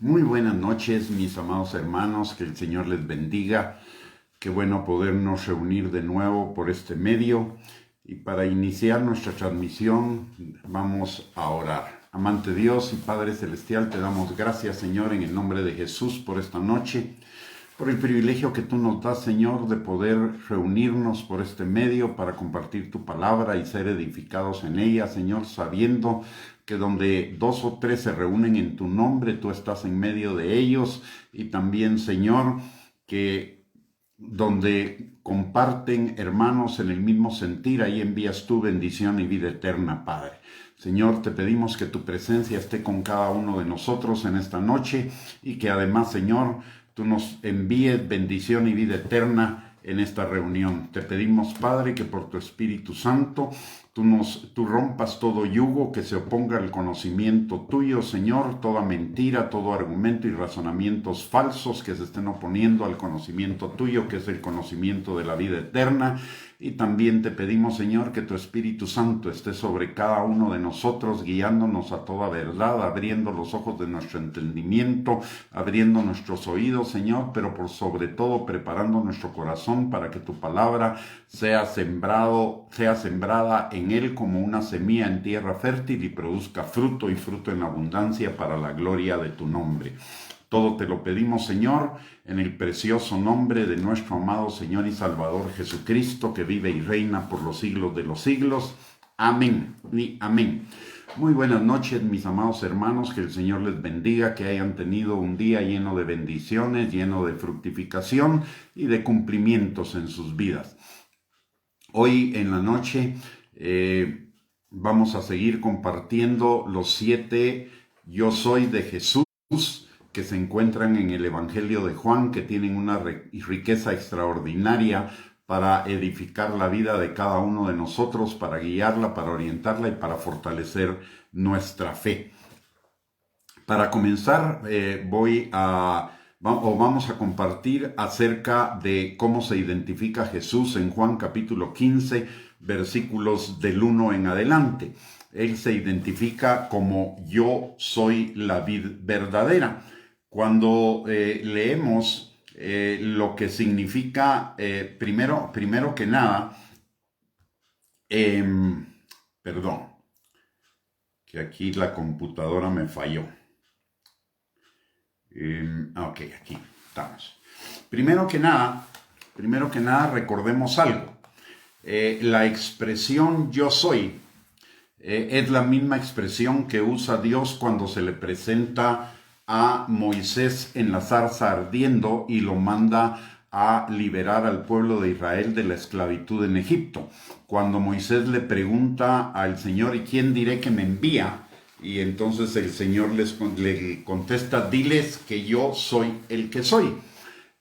Muy buenas noches, mis amados hermanos, que el Señor les bendiga. Qué bueno podernos reunir de nuevo por este medio. Y para iniciar nuestra transmisión, vamos a orar. Amante Dios y Padre Celestial, te damos gracias, Señor, en el nombre de Jesús por esta noche, por el privilegio que tú nos das, Señor, de poder reunirnos por este medio para compartir tu palabra y ser edificados en ella, Señor, sabiendo que donde dos o tres se reúnen en tu nombre, tú estás en medio de ellos. Y también, Señor, que donde comparten hermanos en el mismo sentir, ahí envías tu bendición y vida eterna, Padre. Señor, te pedimos que tu presencia esté con cada uno de nosotros en esta noche y que además, Señor, tú nos envíes bendición y vida eterna en esta reunión. Te pedimos, Padre, que por tu Espíritu Santo tú rompas todo yugo que se oponga al conocimiento tuyo, Señor, toda mentira, todo argumento y razonamientos falsos que se estén oponiendo al conocimiento tuyo, que es el conocimiento de la vida eterna. Y también te pedimos, Señor, que tu Espíritu Santo esté sobre cada uno de nosotros, guiándonos a toda verdad, abriendo los ojos de nuestro entendimiento, abriendo nuestros oídos, Señor, pero por sobre todo preparando nuestro corazón para que tu palabra sea sembrada en él como una semilla en tierra fértil y produzca fruto y fruto en abundancia para la gloria de tu nombre. Todo te lo pedimos, Señor, en el precioso nombre de nuestro amado Señor y Salvador Jesucristo, que vive y reina por los siglos de los siglos. Amén y amén. Muy buenas noches, mis amados hermanos, que el Señor les bendiga, que hayan tenido un día lleno de bendiciones, lleno de fructificación y de cumplimientos en sus vidas. Hoy en la noche vamos a seguir compartiendo los 7 Yo Soy de Jesús, que se encuentran en el Evangelio de Juan, que tienen una riqueza extraordinaria para edificar la vida de cada uno de nosotros, para guiarla, para orientarla y para fortalecer nuestra fe. Para comenzar, vamos a compartir acerca de cómo se identifica Jesús en Juan capítulo 15, versículos del 1 en adelante. Él se identifica como yo soy la vid verdadera. Cuando leemos lo que significa, primero que nada, perdón, que aquí la computadora me falló. Ok, aquí estamos. Primero que nada, recordemos algo. La expresión yo soy es la misma expresión que usa Dios cuando se le presenta a Moisés en la zarza ardiendo y lo manda a liberar al pueblo de Israel de la esclavitud en Egipto. Cuando Moisés le pregunta al Señor, ¿y quién diré que me envía? Y entonces el Señor le contesta, diles que yo soy el que soy.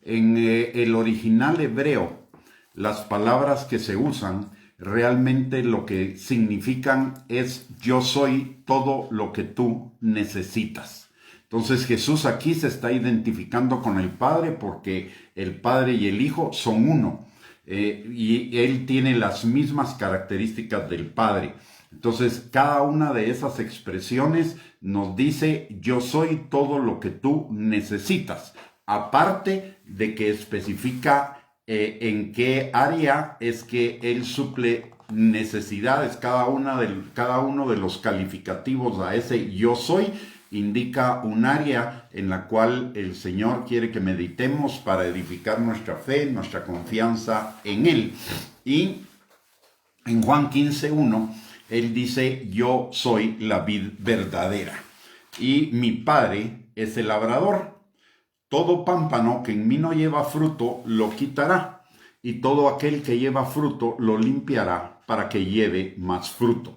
En el original hebreo, las palabras que se usan realmente lo que significan es yo soy todo lo que tú necesitas. Entonces Jesús aquí se está identificando con el Padre porque el Padre y el Hijo son uno. Y Él tiene las mismas características del Padre. Entonces, cada una de esas expresiones nos dice, yo soy todo lo que tú necesitas. Aparte de que especifica en qué área es que Él suple necesidades. Cada uno de los calificativos a ese yo soy indica un área en la cual el Señor quiere que meditemos para edificar nuestra fe, nuestra confianza en Él. Y en Juan 15:1, Él dice, yo soy la vid verdadera y mi Padre es el labrador. Todo pámpano que en mí no lleva fruto lo quitará, y todo aquel que lleva fruto lo limpiará para que lleve más fruto.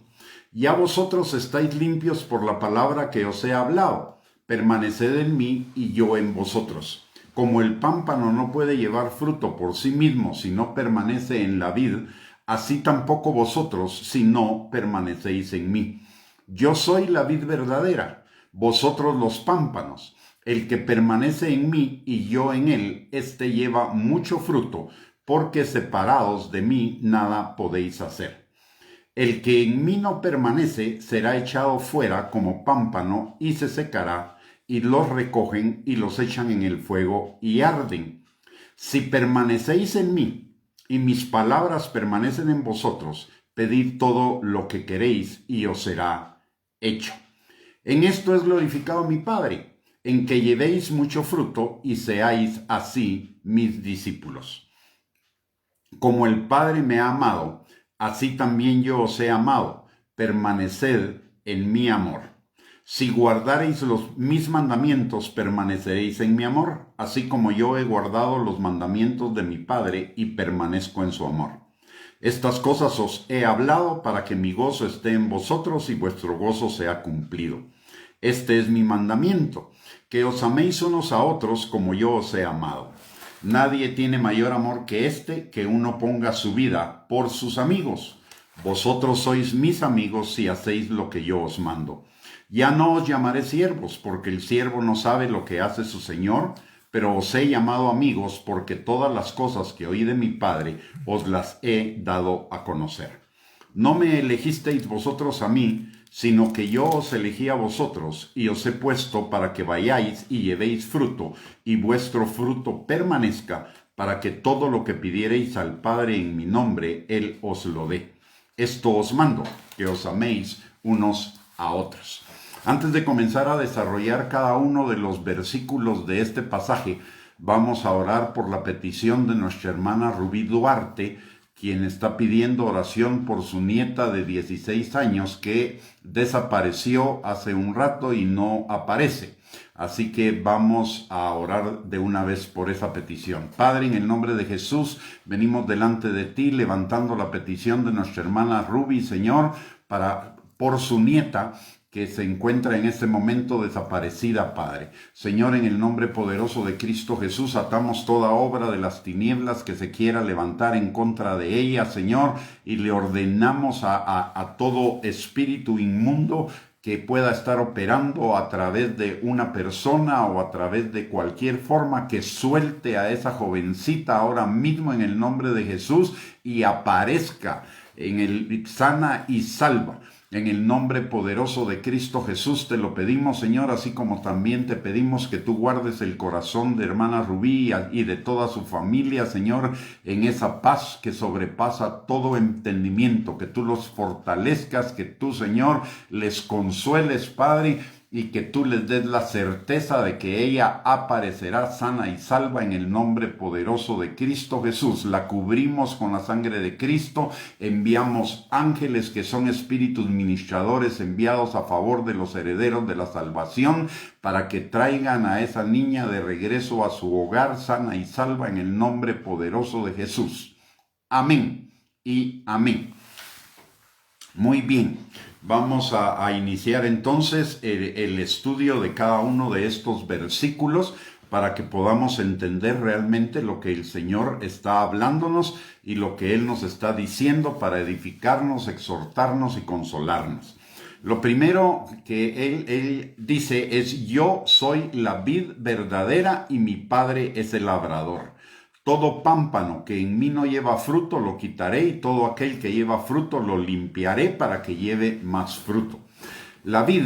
Ya vosotros estáis limpios por la palabra que os he hablado. Permaneced en mí y yo en vosotros. Como el pámpano no puede llevar fruto por sí mismo si no permanece en la vid, así tampoco vosotros si no permanecéis en mí. Yo soy la vid verdadera, vosotros los pámpanos. El que permanece en mí y yo en él, éste lleva mucho fruto, porque separados de mí nada podéis hacer. El que en mí no permanece será echado fuera como pámpano y se secará, y los recogen y los echan en el fuego y arden. Si permanecéis en mí y mis palabras permanecen en vosotros, pedid todo lo que queréis y os será hecho. En esto es glorificado mi Padre, en que llevéis mucho fruto y seáis así mis discípulos. Como el Padre me ha amado, así también yo os he amado. Permaneced en mi amor. Si guardareis mis mandamientos, permaneceréis en mi amor, así como yo he guardado los mandamientos de mi Padre y permanezco en su amor. Estas cosas os he hablado para que mi gozo esté en vosotros y vuestro gozo sea cumplido. Este es mi mandamiento, que os améis unos a otros como yo os he amado. Nadie tiene mayor amor que este, que uno ponga su vida por sus amigos. Vosotros sois mis amigos si hacéis lo que yo os mando. Ya no os llamaré siervos, porque el siervo no sabe lo que hace su señor, pero os he llamado amigos, porque todas las cosas que oí de mi Padre os las he dado a conocer. No me elegisteis vosotros a mí, sino que yo os elegí a vosotros, y os he puesto para que vayáis y llevéis fruto, y vuestro fruto permanezca, para que todo lo que pidiereis al Padre en mi nombre, Él os lo dé. Esto os mando, que os améis unos a otros. Antes de comenzar a desarrollar cada uno de los versículos de este pasaje, vamos a orar por la petición de nuestra hermana Rubí Duarte, quien está pidiendo oración por su nieta de 16 años que desapareció hace un rato y no aparece. Así que vamos a orar de una vez por esa petición. Padre, en el nombre de Jesús, venimos delante de ti levantando la petición de nuestra hermana Rubí, Señor, por su nieta, que se encuentra en este momento desaparecida, Padre. Señor, en el nombre poderoso de Cristo Jesús, atamos toda obra de las tinieblas que se quiera levantar en contra de ella, Señor, y le ordenamos a todo espíritu inmundo que pueda estar operando a través de una persona o a través de cualquier forma, que suelte a esa jovencita ahora mismo en el nombre de Jesús y aparezca en el sana y salva. En el nombre poderoso de Cristo Jesús te lo pedimos, Señor, así como también te pedimos que tú guardes el corazón de hermana Rubí y de toda su familia, Señor, en esa paz que sobrepasa todo entendimiento, que tú los fortalezcas, que tú, Señor, les consueles, Padre, y que tú les des la certeza de que ella aparecerá sana y salva en el nombre poderoso de Cristo Jesús. La cubrimos con la sangre de Cristo, enviamos ángeles que son espíritus ministradores enviados a favor de los herederos de la salvación para que traigan a esa niña de regreso a su hogar sana y salva en el nombre poderoso de Jesús. Amén y amén. Muy bien. Vamos a iniciar entonces el estudio de cada uno de estos versículos para que podamos entender realmente lo que el Señor está hablándonos y lo que Él nos está diciendo para edificarnos, exhortarnos y consolarnos. Lo primero que Él dice es: yo soy la vid verdadera y mi Padre es el labrador. Todo pámpano que en mí no lleva fruto lo quitaré, y todo aquel que lleva fruto lo limpiaré para que lleve más fruto. La vid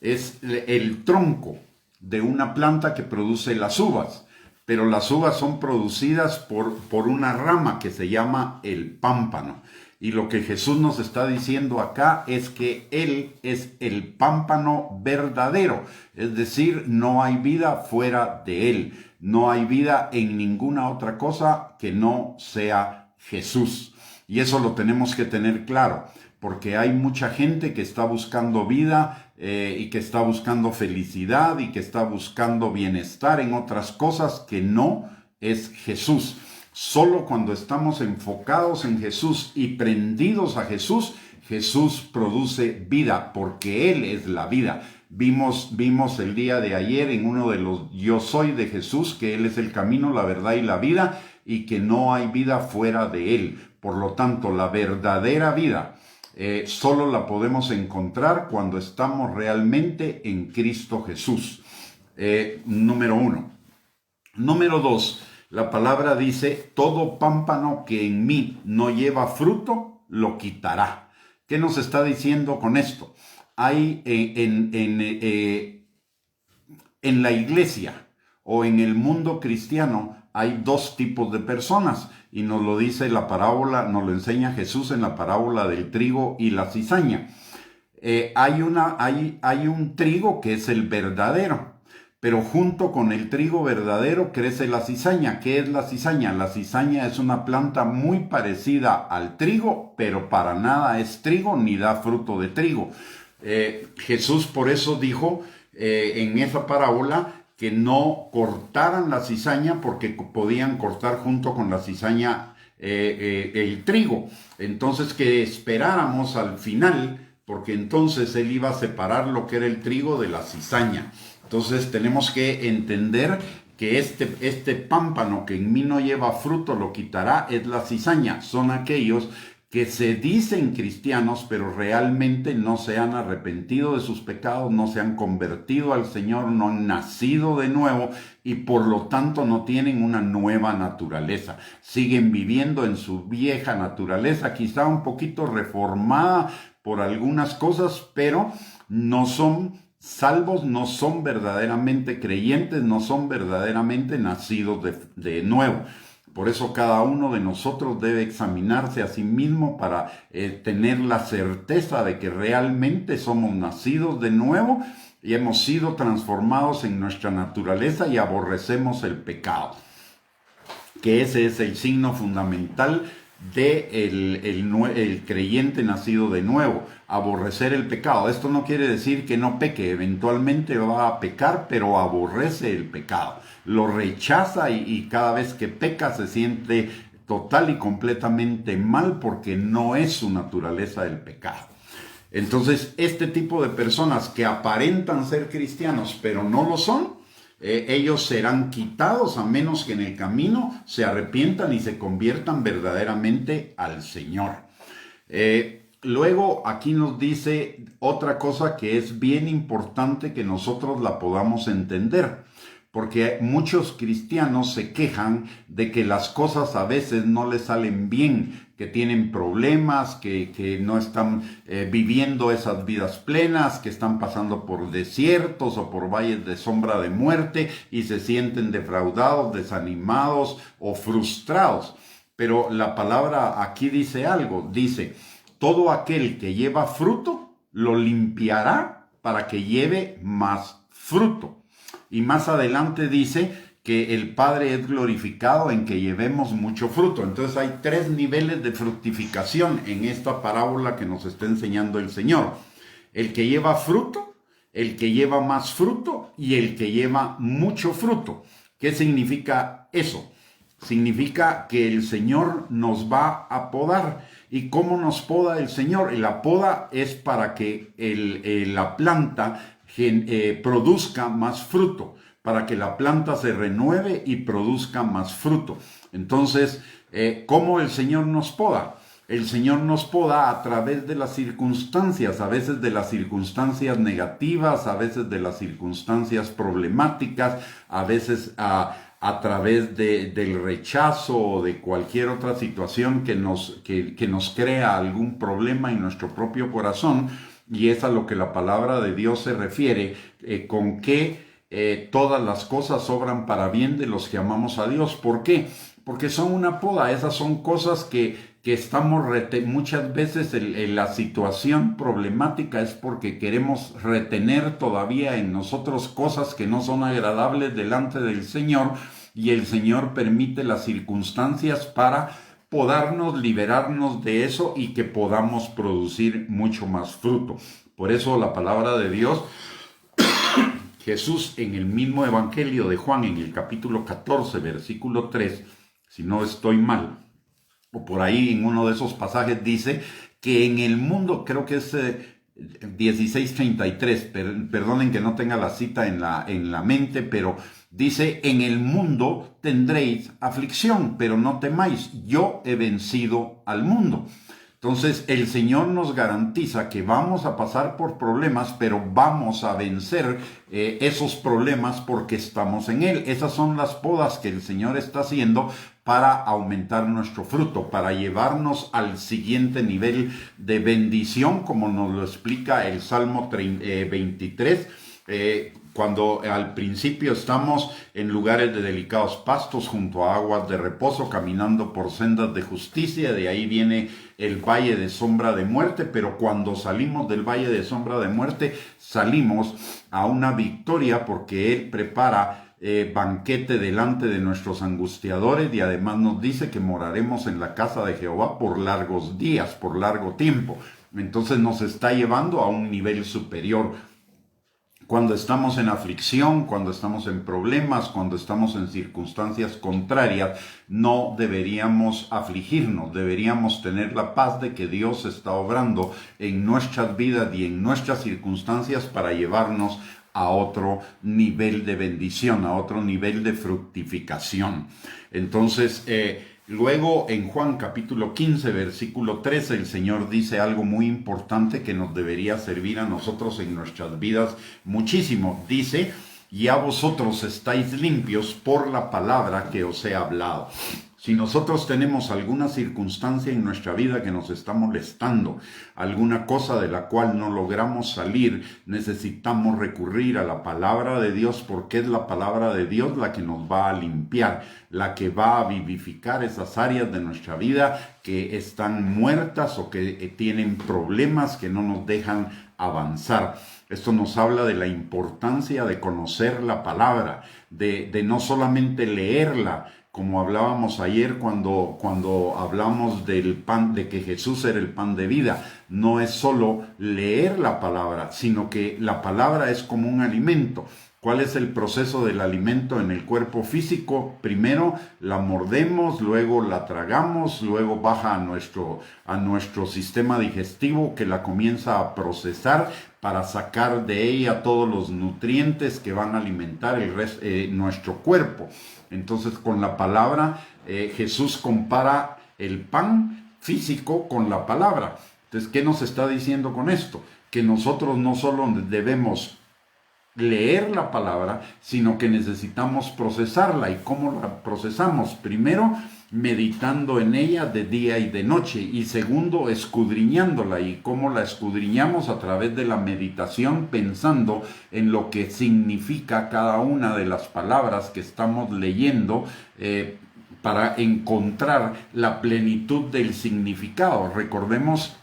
es el tronco de una planta que produce las uvas, pero las uvas son producidas por una rama que se llama el pámpano. Y lo que Jesús nos está diciendo acá es que Él es el pámpano verdadero, es decir, no hay vida fuera de Él. No hay vida en ninguna otra cosa que no sea Jesús. Y eso lo tenemos que tener claro, porque hay mucha gente que está buscando vida y que está buscando felicidad y que está buscando bienestar en otras cosas que no es Jesús. Solo cuando estamos enfocados en Jesús y prendidos a Jesús, Jesús produce vida, porque Él es la vida. Vimos el día de ayer en uno de los yo soy de Jesús, que Él es el camino, la verdad y la vida, y que no hay vida fuera de Él. Por lo tanto, la verdadera vida solo la podemos encontrar cuando estamos realmente en Cristo Jesús. Número 1. Número 2. La palabra dice: todo pámpano que en mí no lleva fruto, lo quitará. ¿Qué nos está diciendo con esto? Hay En la iglesia o en el mundo cristiano hay dos tipos de personas, y nos lo dice la parábola, nos lo enseña Jesús en la parábola del trigo y la cizaña. Hay un trigo que es el verdadero, pero junto con el trigo verdadero crece la cizaña. ¿Qué es la cizaña? La cizaña es una planta muy parecida al trigo, pero para nada es trigo ni da fruto de trigo. Jesús por eso dijo en esa parábola que no cortaran la cizaña, porque podían cortar junto con la cizaña el trigo. Entonces que esperáramos al final, porque entonces él iba a separar lo que era el trigo de la cizaña. Entonces tenemos que entender que este pámpano que en mí no lleva fruto lo quitará, es la cizaña. Son aquellos que se dicen cristianos, pero realmente no se han arrepentido de sus pecados, no se han convertido al Señor, no han nacido de nuevo y por lo tanto no tienen una nueva naturaleza. Siguen viviendo en su vieja naturaleza, quizá un poquito reformada por algunas cosas, pero no son salvos, no son verdaderamente creyentes, no son verdaderamente nacidos de nuevo. Por eso cada uno de nosotros debe examinarse a sí mismo para tener la certeza de que realmente somos nacidos de nuevo y hemos sido transformados en nuestra naturaleza y aborrecemos el pecado. Que ese es el signo fundamental el creyente nacido de nuevo, aborrecer el pecado. Esto no quiere decir que no peque, eventualmente va a pecar, pero aborrece el pecado, lo rechaza y cada vez que peca se siente total y completamente mal porque no es su naturaleza el pecado. Entonces, este tipo de personas que aparentan ser cristianos pero no lo son, ellos serán quitados a menos que en el camino se arrepientan y se conviertan verdaderamente al Señor. Luego aquí nos dice otra cosa que es bien importante que nosotros la podamos entender, porque muchos cristianos se quejan de que las cosas a veces no les salen bien, que tienen problemas, que no están viviendo esas vidas plenas, que están pasando por desiertos o por valles de sombra de muerte y se sienten defraudados, desanimados o frustrados. Pero la palabra aquí dice algo, dice: todo aquel que lleva fruto lo limpiará para que lleve más fruto. Y más adelante dice que el Padre es glorificado en que llevemos mucho fruto. Entonces hay 3 niveles de fructificación en esta parábola que nos está enseñando el Señor. El que lleva fruto, el que lleva más fruto y el que lleva mucho fruto. ¿Qué significa eso? Significa que el Señor nos va a podar. ¿Y cómo nos poda el Señor? La poda es para que la planta produzca más fruto, para que la planta se renueve y produzca más fruto. Entonces, ¿cómo el Señor nos poda? El Señor nos poda a través de las circunstancias, a veces de las circunstancias negativas, a veces de las circunstancias problemáticas, a veces a través del rechazo o de cualquier otra situación que nos crea algún problema en nuestro propio corazón. Y es a lo que la palabra de Dios se refiere, con que todas las cosas obran para bien de los que amamos a Dios. ¿Por qué? Porque son una poda. Esas son cosas que estamos muchas veces en la situación problemática es porque queremos retener todavía en nosotros cosas que no son agradables delante del Señor, y el Señor permite las circunstancias para podernos liberarnos de eso y que podamos producir mucho más fruto. Por eso la palabra de Dios, Jesús en el mismo Evangelio de Juan, en el capítulo 14, versículo 3, si no estoy mal, o por ahí en uno de esos pasajes dice que en el mundo, creo que es 16:33, perdonen que no tenga la cita en la mente, pero dice: en el mundo tendréis aflicción, pero no temáis, yo he vencido al mundo. Entonces el Señor nos garantiza que vamos a pasar por problemas, pero vamos a vencer esos problemas porque estamos en Él. Esas son las podas que el Señor está haciendo para aumentar nuestro fruto, para llevarnos al siguiente nivel de bendición, como nos lo explica el Salmo 23. cuando al principio estamos en lugares de delicados pastos, junto a aguas de reposo, caminando por sendas de justicia. De ahí viene el valle de sombra de muerte, pero cuando salimos del valle de sombra de muerte, salimos a una victoria, porque Él prepara banquete delante de nuestros angustiadores, y además nos dice que moraremos en la casa de Jehová por largos días, por largo tiempo. Entonces nos está llevando a un nivel superior. Cuando estamos en aflicción, cuando estamos en problemas, cuando estamos en circunstancias contrarias, no deberíamos afligirnos, deberíamos tener la paz de que Dios está obrando en nuestras vidas y en nuestras circunstancias para llevarnos a otro nivel de bendición, a otro nivel de fructificación. Entonces, luego en Juan capítulo 15, versículo 13, el Señor dice algo muy importante que nos debería servir a nosotros en nuestras vidas muchísimo. Dice: ya vosotros estáis limpios por la palabra que os he hablado. Si nosotros tenemos alguna circunstancia en nuestra vida que nos está molestando, alguna cosa de la cual no logramos salir, necesitamos recurrir a la palabra de Dios, porque es la palabra de Dios la que nos va a limpiar, la que va a vivificar esas áreas de nuestra vida que están muertas o que tienen problemas que no nos dejan avanzar. Esto nos habla de la importancia de conocer la palabra, de no solamente leerla, como hablábamos ayer cuando hablamos del pan, de que Jesús era el pan de vida. No es solo leer la palabra, sino que la palabra es como un alimento. ¿Cuál es el proceso del alimento en el cuerpo físico? Primero la mordemos, luego la tragamos, luego baja a nuestro sistema digestivo, que la comienza a procesar para sacar de ella todos los nutrientes que van a alimentar nuestro cuerpo. Entonces, con la palabra, Jesús compara el pan físico con la palabra. Entonces, ¿qué nos está diciendo con esto? Que nosotros no solo debemos leer la palabra, sino que necesitamos procesarla. ¿Y cómo la procesamos? Primero, meditando en ella de día y de noche, y segundo, escudriñándola. ¿Y cómo la escudriñamos? A través de la meditación, pensando en lo que significa cada una de las palabras que estamos leyendo, para encontrar la plenitud del significado. Recordemos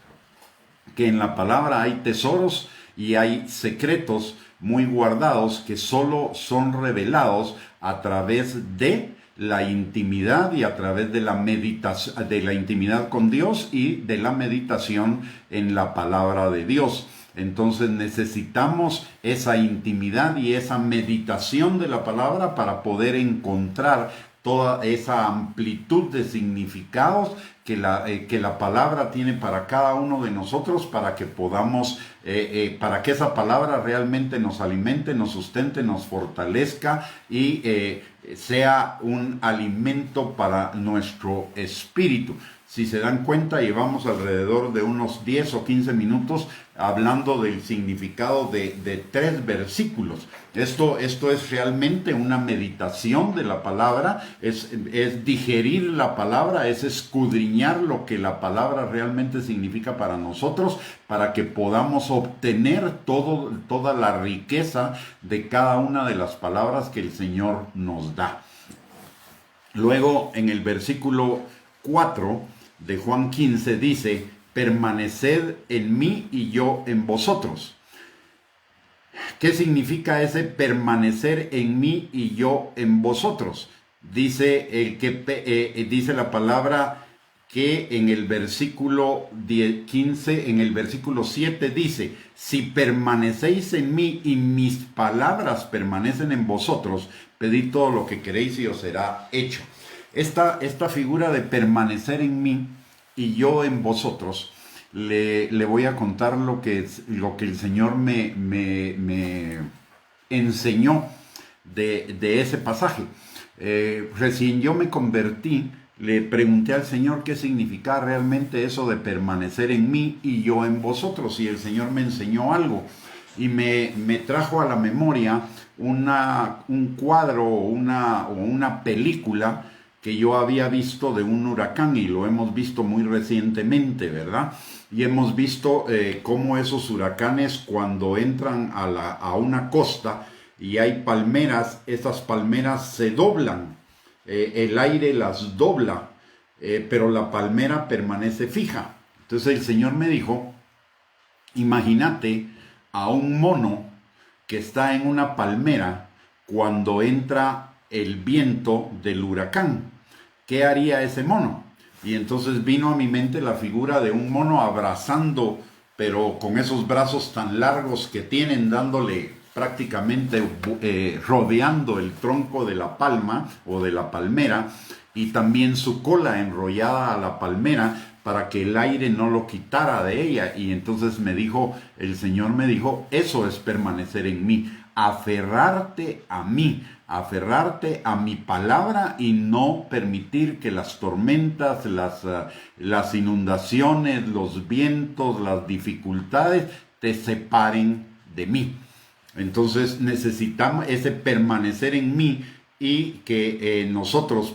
que en la palabra hay tesoros y hay secretos muy guardados que solo son revelados a través de la intimidad y a través de la meditación, de la intimidad con Dios y de la meditación en la palabra de Dios. Entonces necesitamos esa intimidad y esa meditación de la palabra para poder encontrar toda esa amplitud de significados que la palabra tiene para cada uno de nosotros, para que podamos, para que esa palabra realmente nos alimente, nos sustente, nos fortalezca y sea un alimento para nuestro espíritu. Si se dan cuenta, llevamos alrededor de unos 10 o 15 minutos hablando del significado de 3 versículos. Esto es realmente una meditación de la palabra, es digerir la palabra, es escudriñar lo que la palabra realmente significa para nosotros, para que podamos obtener toda la riqueza de cada una de las palabras que el Señor nos da. Luego, en el versículo 4 de Juan 15 dice: permaneced en mí y yo en vosotros. ¿Qué significa ese permanecer en mí y yo en vosotros? Dice la palabra que en el versículo 15, en el versículo 7 dice: si permanecéis en mí y mis palabras permanecen en vosotros, pedid todo lo que queréis y os será hecho. Esta figura de permanecer en mí y yo en vosotros, le voy a contar lo que el Señor me enseñó de ese pasaje. Recién yo me convertí, le pregunté al Señor qué significaba realmente eso de permanecer en mí y yo en vosotros, y el Señor me enseñó algo y me trajo a la memoria un cuadro o una película que yo había visto de un huracán, y lo hemos visto muy recientemente, ¿verdad? Y hemos visto cómo esos huracanes, cuando entran a una costa, y hay palmeras, esas palmeras se doblan, el aire las dobla, pero la palmera permanece fija. Entonces el Señor me dijo, imagínate a un mono que está en una palmera cuando entra el viento del huracán. ¿Qué haría ese mono? Y entonces vino a mi mente la figura de un mono abrazando, pero con esos brazos tan largos que tienen, dándole prácticamente rodeando el tronco de la palma o de la palmera, y también su cola enrollada a la palmera para que el aire no lo quitara de ella. Y entonces el Señor me dijo, eso es permanecer en mí, aferrarte a mí, aferrarte a mi palabra y no permitir que las tormentas, las inundaciones, los vientos, las dificultades te separen de mí. Entonces necesitamos ese permanecer en mí, y que nosotros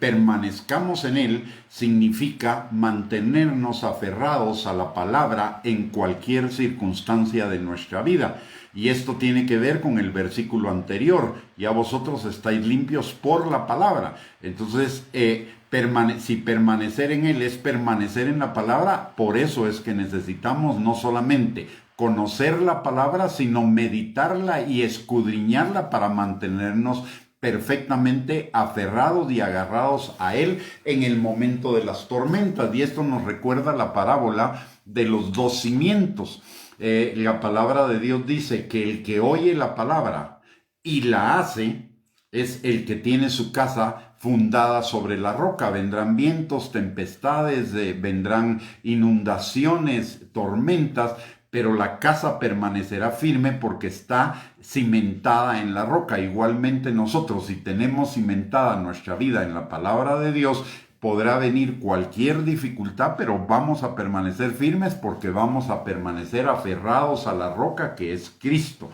permanezcamos en Él significa mantenernos aferrados a la palabra en cualquier circunstancia de nuestra vida. Y esto tiene que ver con el versículo anterior, ya vosotros estáis limpios por la palabra. Entonces, si permanecer en Él es permanecer en la palabra, por eso es que necesitamos no solamente conocer la palabra, sino meditarla y escudriñarla para mantenernos perfectamente aferrados y agarrados a Él en el momento de las tormentas. Y esto nos recuerda la parábola de los dos cimientos. La palabra de Dios dice que el que oye la palabra y la hace es el que tiene su casa fundada sobre la roca. Vendrán vientos, tempestades, vendrán inundaciones, tormentas, pero la casa permanecerá firme porque está cimentada en la roca. Igualmente nosotros, si tenemos cimentada nuestra vida en la palabra de Dios, podrá venir cualquier dificultad, pero vamos a permanecer firmes porque vamos a permanecer aferrados a la roca que es Cristo.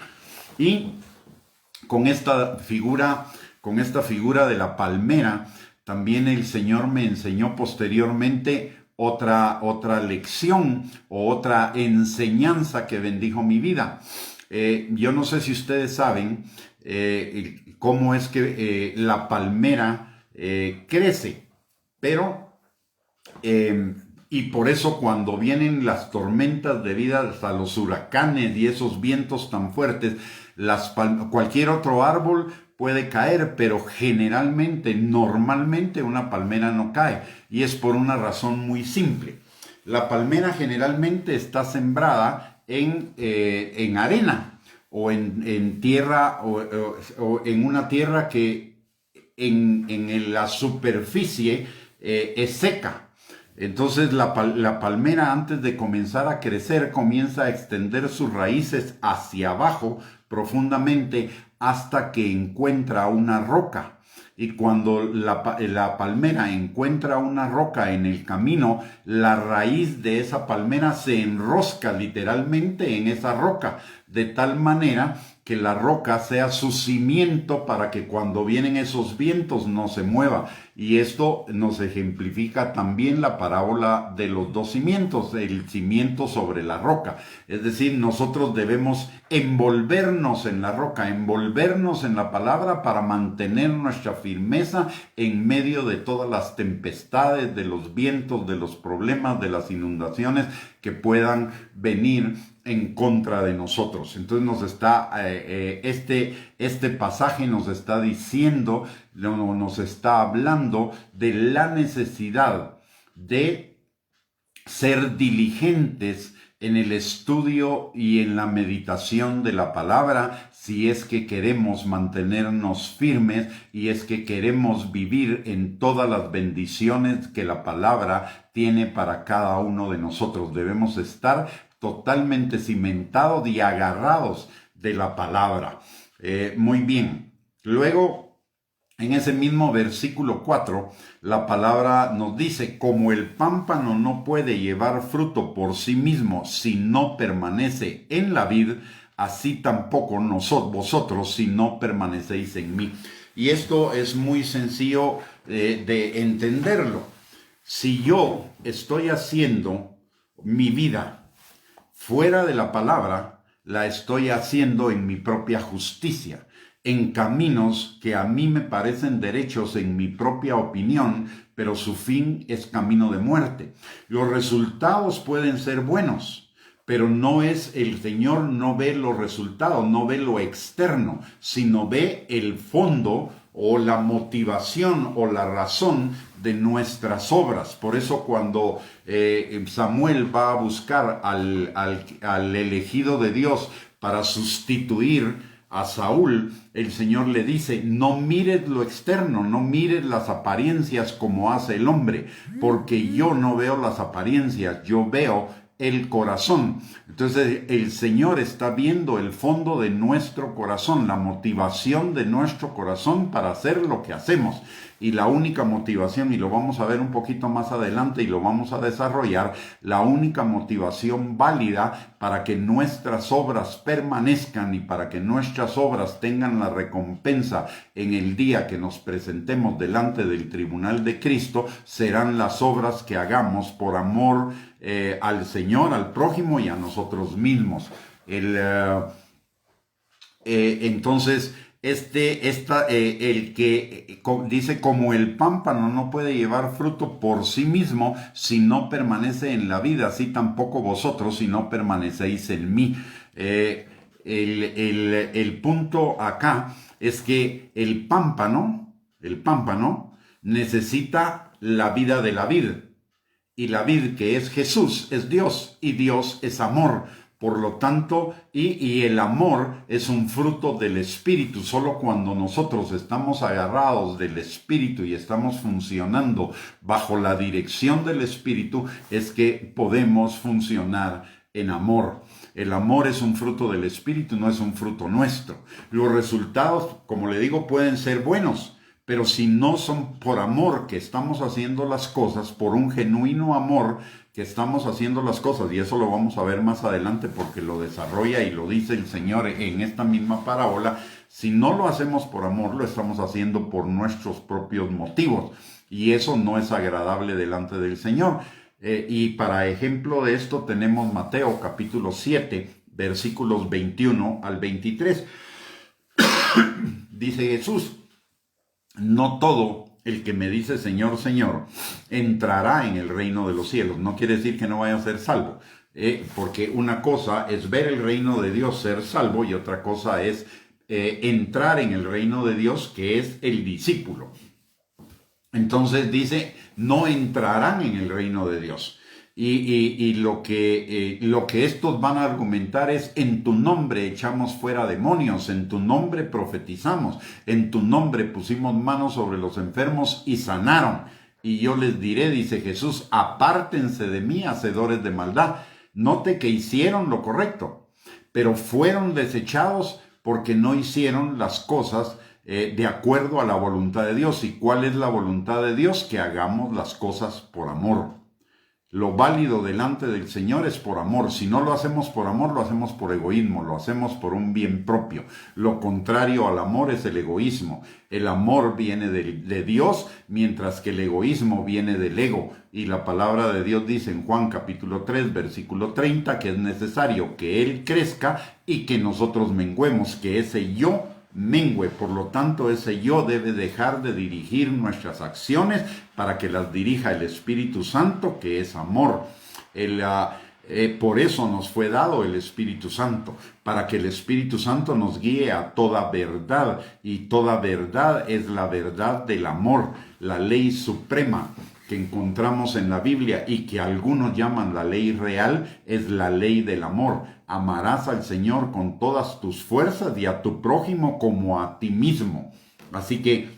Y con esta figura de la palmera, también el Señor me enseñó posteriormente otra lección o otra enseñanza que bendijo mi vida. Yo no sé si ustedes saben cómo es que la palmera crece, pero y por eso cuando vienen las tormentas debidas a los huracanes y esos vientos tan fuertes, cualquier otro árbol puede caer, pero normalmente una palmera no cae, y es por una razón muy simple. La palmera generalmente está sembrada en arena o en tierra o en una tierra que en la superficie es seca. Entonces la palmera, antes de comenzar a crecer, comienza a extender sus raíces hacia abajo profundamente hasta que encuentra una roca. Y cuando la palmera encuentra una roca en el camino, la raíz de esa palmera se enrosca literalmente en esa roca, de tal manera que la roca sea su cimiento para que cuando vienen esos vientos no se mueva. Y esto nos ejemplifica también la parábola de los dos cimientos, el cimiento sobre la roca. Es decir, nosotros debemos envolvernos en la roca, envolvernos en la palabra para mantener nuestra firmeza en medio de todas las tempestades, de los vientos, de los problemas, de las inundaciones que puedan venir en contra de nosotros. Entonces nos está este pasaje nos está diciendo, nos está hablando de la necesidad de ser diligentes en el estudio y en la meditación de la palabra, si es que queremos mantenernos firmes y es que queremos vivir en todas las bendiciones que la palabra tiene para cada uno de nosotros. Debemos estar totalmente cimentados y agarrados de la palabra. Muy bien. Luego, en ese mismo versículo 4, la palabra nos dice, como el pámpano no puede llevar fruto por sí mismo si no permanece en la vid, así tampoco vosotros si no permanecéis en mí. Y esto es muy sencillo de entenderlo. Si yo estoy haciendo mi vida fuera de la palabra, la estoy haciendo en mi propia justicia. en caminos que a mí me parecen derechos en mi propia opinión, pero su fin es camino de muerte. Los resultados pueden ser buenos, pero el Señor no ve los resultados, no ve lo externo, sino ve el fondo o la motivación o la razón de nuestras obras. Por eso cuando Samuel va a buscar al elegido de Dios para sustituir a Saúl, el Señor le dice: no mires lo externo, no mires las apariencias como hace el hombre, porque yo no veo las apariencias, yo veo el corazón. Entonces el Señor está viendo el fondo de nuestro corazón, la motivación de nuestro corazón para hacer lo que hacemos. Y la única motivación, y lo vamos a ver un poquito más adelante y lo vamos a desarrollar, la única motivación válida para que nuestras obras permanezcan y para que nuestras obras tengan la recompensa en el día que nos presentemos delante del tribunal de Cristo, serán las obras que hagamos por amor al Señor, al prójimo y a nosotros mismos. Entonces, el que dice: como el pámpano no puede llevar fruto por sí mismo si no permanece en la vida, así tampoco vosotros si no permanecéis en mí. El punto acá es que el pámpano necesita la vida de la vid. Y la vid, que es Jesús, es Dios, y Dios es amor. Por lo tanto, y el amor es un fruto del Espíritu. Solo cuando nosotros estamos agarrados del Espíritu y estamos funcionando bajo la dirección del Espíritu, es que podemos funcionar en amor. El amor es un fruto del Espíritu, no es un fruto nuestro. Los resultados, como le digo, pueden ser buenos, pero si no son por amor que estamos haciendo las cosas, por un genuino amor que estamos haciendo las cosas, y eso lo vamos a ver más adelante porque lo desarrolla y lo dice el Señor en esta misma parábola, si no lo hacemos por amor, lo estamos haciendo por nuestros propios motivos, y eso no es agradable delante del Señor. Y para ejemplo de esto tenemos Mateo capítulo 7, versículos 21 al 23. Dice Jesús: no todo el que me dice Señor, Señor, entrará en el reino de los cielos. No quiere decir que no vaya a ser salvo, porque una cosa es ver el reino de Dios, ser salvo, y otra cosa es entrar en el reino de Dios, que es el discípulo. Entonces dice: no entrarán en el reino de Dios. Y lo que estos van a argumentar es: en tu nombre echamos fuera demonios, en tu nombre profetizamos, en tu nombre pusimos manos sobre los enfermos y sanaron. Y yo les diré, dice Jesús: apártense de mí, hacedores de maldad. Note que hicieron lo correcto, pero fueron desechados porque no hicieron las cosas de acuerdo a la voluntad de Dios. ¿Y cuál es la voluntad de Dios? Que hagamos las cosas por amor. Lo válido delante del Señor es por amor. Si no lo hacemos por amor, lo hacemos por egoísmo, lo hacemos por un bien propio. Lo contrario al amor es el egoísmo. El amor viene de Dios, mientras que el egoísmo viene del ego. Y la palabra de Dios dice en Juan capítulo 3, versículo 30, que es necesario que Él crezca y que nosotros menguemos, que ese yo mengue. Por lo tanto, ese yo debe dejar de dirigir nuestras acciones para que las dirija el Espíritu Santo, que es amor. Por eso nos fue dado el Espíritu Santo, para que el Espíritu Santo nos guíe a toda verdad, y toda verdad es la verdad del amor, la ley suprema que encontramos en la Biblia y que algunos llaman la ley real, es la ley del amor. Amarás al Señor con todas tus fuerzas y a tu prójimo como a ti mismo. Así que,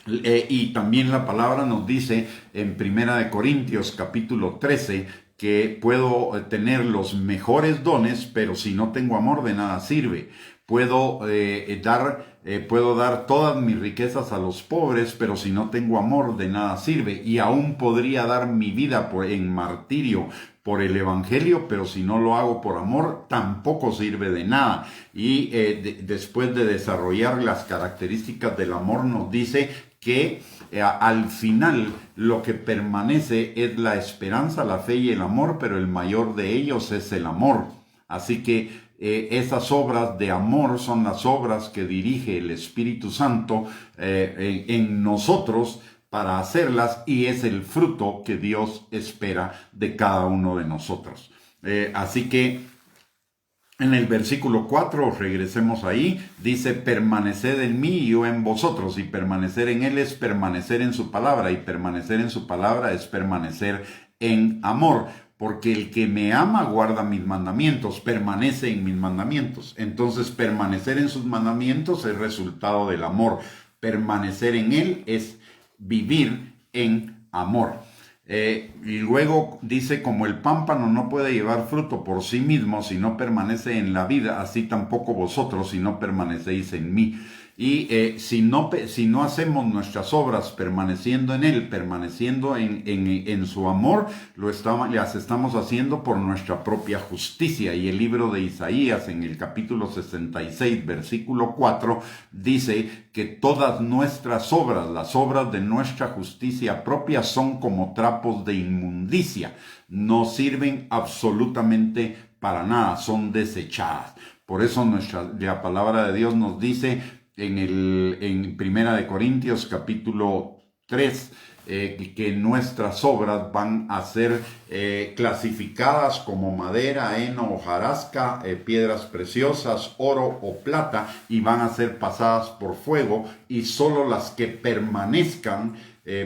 y también la palabra nos dice en 1 Corintios capítulo 13, que puedo tener los mejores dones, pero si no tengo amor, de nada sirve. Puedo dar todas mis riquezas a los pobres, pero si no tengo amor, de nada sirve. Y aún podría dar mi vida en martirio por el Evangelio, pero si no lo hago por amor, tampoco sirve de nada. Y después de desarrollar las características del amor, nos dice que al final lo que permanece es la esperanza, la fe y el amor, pero el mayor de ellos es el amor. Así que esas obras de amor son las obras que dirige el Espíritu Santo en nosotros para hacerlas, y es el fruto que Dios espera de cada uno de nosotros. Así que en el versículo 4, regresemos ahí, dice: permaneced en mí y yo en vosotros. Y permanecer en Él es permanecer en su palabra, y permanecer en su palabra es permanecer en amor. Porque el que me ama guarda mis mandamientos, permanece en mis mandamientos. Entonces, permanecer en sus mandamientos es resultado del amor. Permanecer en Él es vivir en amor. Y luego dice: como el pámpano no puede llevar fruto por sí mismo si no permanece en la vida, así tampoco vosotros si no permanecéis en mí. Y si no hacemos nuestras obras permaneciendo en Él, permaneciendo en su amor, las estamos haciendo por nuestra propia justicia. Y el libro de Isaías, en el capítulo 66, versículo 4, dice que todas nuestras obras, las obras de nuestra justicia propia, son como trapos de inmundicia. No sirven absolutamente para nada, son desechadas. Por eso la palabra de Dios nos dice en Primera de Corintios capítulo 3, que nuestras obras van a ser clasificadas como madera, heno, hojarasca, piedras preciosas, oro o plata, y van a ser pasadas por fuego, y solo las que permanezcan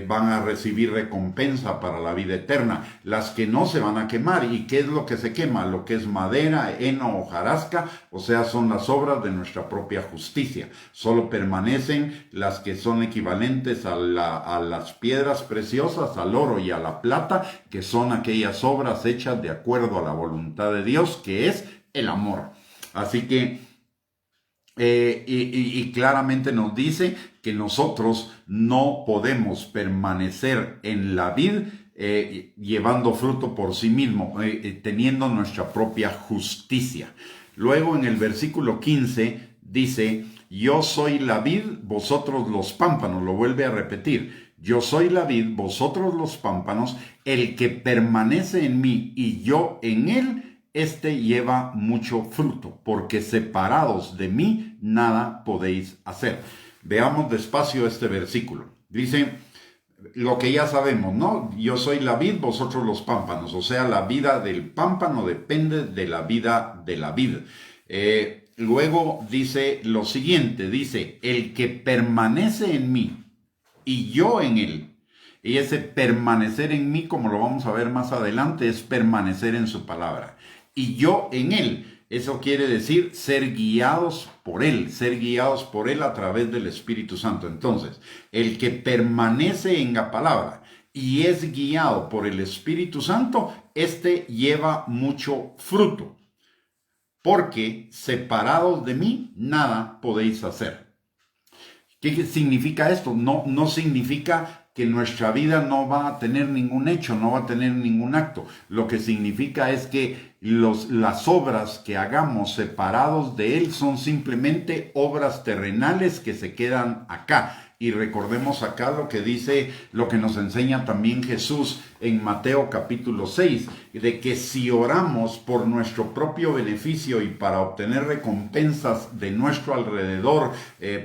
van a recibir recompensa para la vida eterna. Las que no se van a quemar. ¿Y qué es lo que se quema? Lo que es madera, heno, hojarasca, o sea, son las obras de nuestra propia justicia. Solo permanecen las que son equivalentes a las piedras preciosas, al oro y a la plata, que son aquellas obras hechas de acuerdo a la voluntad de Dios, que es el amor. Así que y claramente nos dice que nosotros no podemos permanecer en la vid llevando fruto por sí mismo, teniendo nuestra propia justicia. Luego en el versículo 15 dice: yo soy la vid, vosotros los pámpanos. Lo vuelve a repetir: yo soy la vid, vosotros los pámpanos. El que permanece en mí y yo en él, este lleva mucho fruto, porque separados de mí nada podéis hacer. Veamos despacio este versículo. Dice lo que ya sabemos, ¿no? Yo soy la vid, vosotros los pámpanos. O sea, la vida del pámpano depende de la vida de la vid. Luego dice lo siguiente, dice: el que permanece en mí y yo en él. Y ese permanecer en mí, como lo vamos a ver más adelante, es permanecer en su palabra. Y yo en él. Eso quiere decir ser guiados por él a través del Espíritu Santo. Entonces, el que permanece en la palabra y es guiado por el Espíritu Santo, este lleva mucho fruto. Porque separados de mí, nada podéis hacer. ¿Qué significa esto? No significa que nuestra vida no va a tener ningún hecho, no va a tener ningún acto. Lo que significa es que las obras que hagamos separados de Él son simplemente obras terrenales que se quedan acá. Y recordemos acá lo que dice, lo que nos enseña también Jesús en Mateo capítulo 6, de que si oramos por nuestro propio beneficio y para obtener recompensas de nuestro alrededor,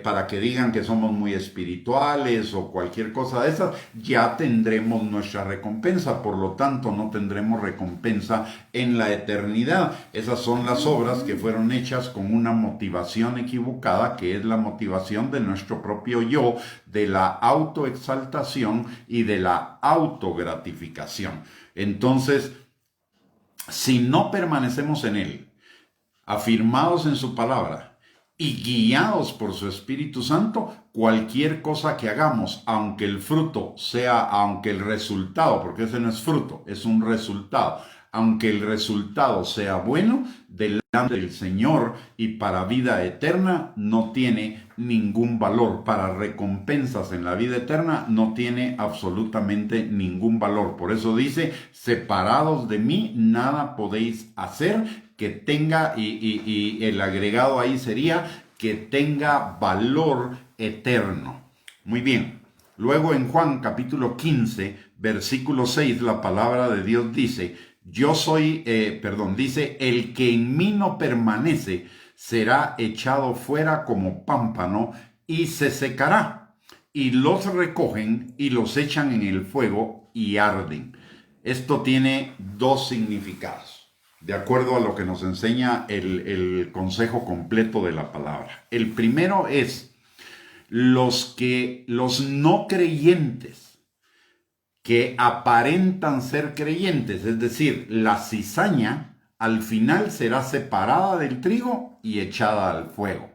para que digan que somos muy espirituales o cualquier cosa de esas, ya tendremos nuestra recompensa. Por lo tanto, no tendremos recompensa en la eternidad. Esas son las obras que fueron hechas con una motivación equivocada, que es la motivación de nuestro propio yo, de la autoexaltación y de la autogratificación. Entonces, si no permanecemos en Él, afirmados en su palabra y guiados por su Espíritu Santo, cualquier cosa que hagamos, aunque el resultado, porque ese no es fruto, es un resultado, aunque el resultado sea bueno, delante del Señor y para vida eterna, no tiene ningún valor. Para recompensas en la vida eterna no tiene absolutamente ningún valor. Por eso dice: separados de mí nada podéis hacer que tenga, y el agregado ahí sería que tenga valor eterno. Muy bien. Luego en Juan capítulo 15, versículo 6, la palabra de Dios dice: dice, el que en mí no permanece será echado fuera como pámpano y se secará. Y los recogen y los echan en el fuego y arden. Esto tiene dos significados, de acuerdo a lo que nos enseña el consejo completo de la palabra. El primero es los no creyentes que aparentan ser creyentes, es decir, la cizaña al final será separada del trigo y echada al fuego.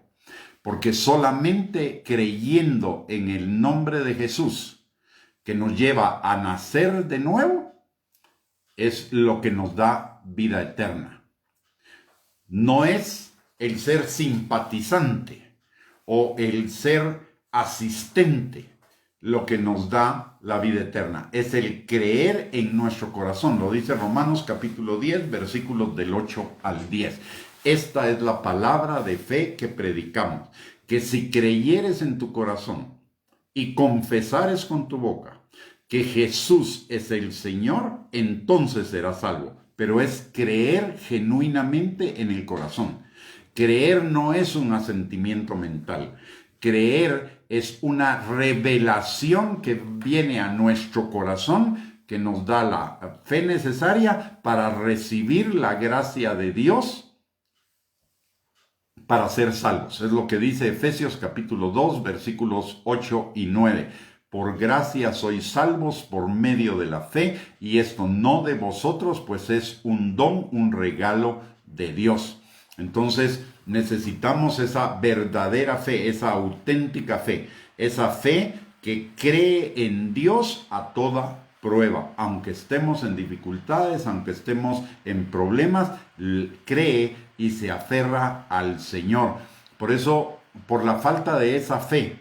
Porque solamente creyendo en el nombre de Jesús, que nos lleva a nacer de nuevo, es lo que nos da vida eterna. No es el ser simpatizante o el ser asistente lo que nos da la vida eterna. Es el creer en nuestro corazón. Lo dice Romanos capítulo 10, versículos del 8 al 10. Esta es la palabra de fe que predicamos. Que si creyeres en tu corazón y confesares con tu boca que Jesús es el Señor, entonces serás salvo. Pero es creer genuinamente en el corazón. Creer no es un asentimiento mental. Creer es una revelación que viene a nuestro corazón, que nos da la fe necesaria para recibir la gracia de Dios para ser salvos. Es lo que dice Efesios capítulo 2, versículos 8 y 9. Por gracia sois salvos por medio de la fe, y esto no de vosotros, pues es un don, un regalo de Dios. Entonces necesitamos esa verdadera fe, esa auténtica fe, esa fe que cree en Dios a toda prueba, aunque estemos en dificultades, aunque estemos en problemas, cree y se aferra al Señor. Por eso, por la falta de esa fe,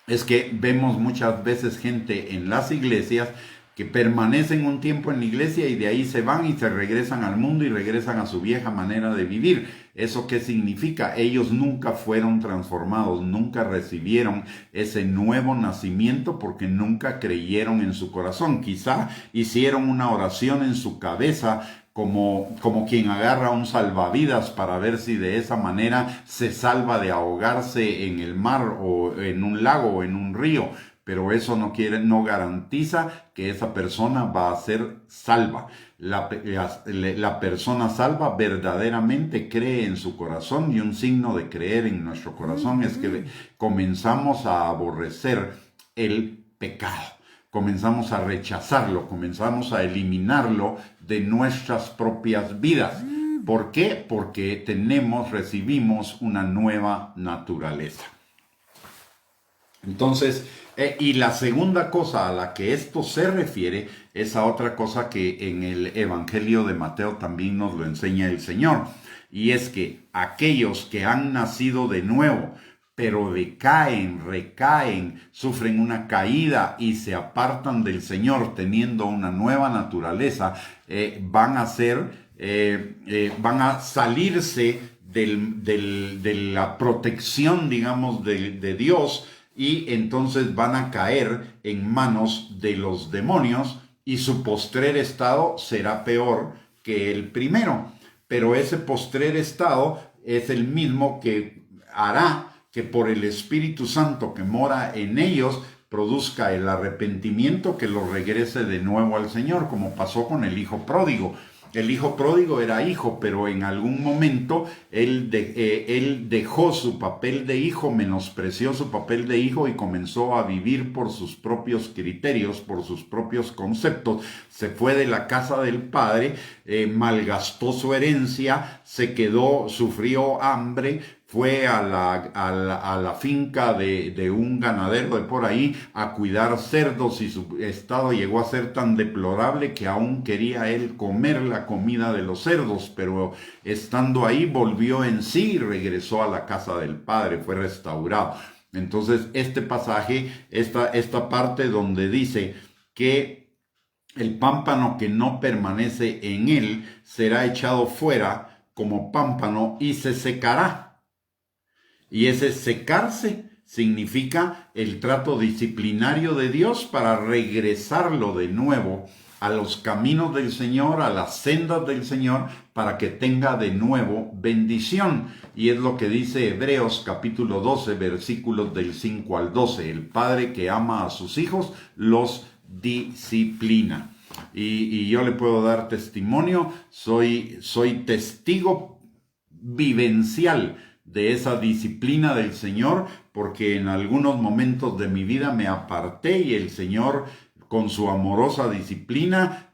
es que vemos muchas veces gente en las iglesias que permanecen un tiempo en la iglesia y de ahí se van y se regresan al mundo y regresan a su vieja manera de vivir. ¿Eso qué significa? Ellos nunca fueron transformados, nunca recibieron ese nuevo nacimiento porque nunca creyeron en su corazón. Quizá hicieron una oración en su cabeza como quien agarra un salvavidas para ver si de esa manera se salva de ahogarse en el mar o en un lago o en un río. Pero eso no garantiza que esa persona va a ser salva. La persona salva verdaderamente cree en su corazón, y un signo de creer en nuestro corazón es que comenzamos a aborrecer el pecado. Comenzamos a rechazarlo, comenzamos a eliminarlo de nuestras propias vidas. ¿Por qué? Porque recibimos una nueva naturaleza. Entonces, y la segunda cosa a la que esto se refiere es a otra cosa que en el Evangelio de Mateo también nos lo enseña el Señor. Y es que aquellos que han nacido de nuevo, pero decaen, recaen, sufren una caída y se apartan del Señor teniendo una nueva naturaleza, van a salirse de la protección, digamos, de Dios, y entonces van a caer en manos de los demonios y su postrer estado será peor que el primero. Pero ese postrer estado es el mismo que hará que por el Espíritu Santo que mora en ellos produzca el arrepentimiento que los regrese de nuevo al Señor, como pasó con el hijo pródigo. El hijo pródigo era hijo, pero en algún momento él dejó su papel de hijo, menospreció su papel de hijo y comenzó a vivir por sus propios criterios, por sus propios conceptos. Se fue de la casa del padre, malgastó su herencia, sufrió hambre, fue a la finca de un ganadero de por ahí a cuidar cerdos, y su estado llegó a ser tan deplorable que aún quería él comer la comida de los cerdos, pero estando ahí volvió en sí y regresó a la casa del padre, fue restaurado. Entonces este pasaje, esta parte donde dice que el pámpano que no permanece en él será echado fuera como pámpano y se secará. Y ese secarse significa el trato disciplinario de Dios para regresarlo de nuevo a los caminos del Señor, a las sendas del Señor, para que tenga de nuevo bendición. Y es lo que dice Hebreos capítulo 12, versículos del 5 al 12. El padre que ama a sus hijos los disciplina. Y yo le puedo dar testimonio, soy testigo vivencial de esa disciplina del Señor, porque en algunos momentos de mi vida me aparté y el Señor, con su amorosa disciplina,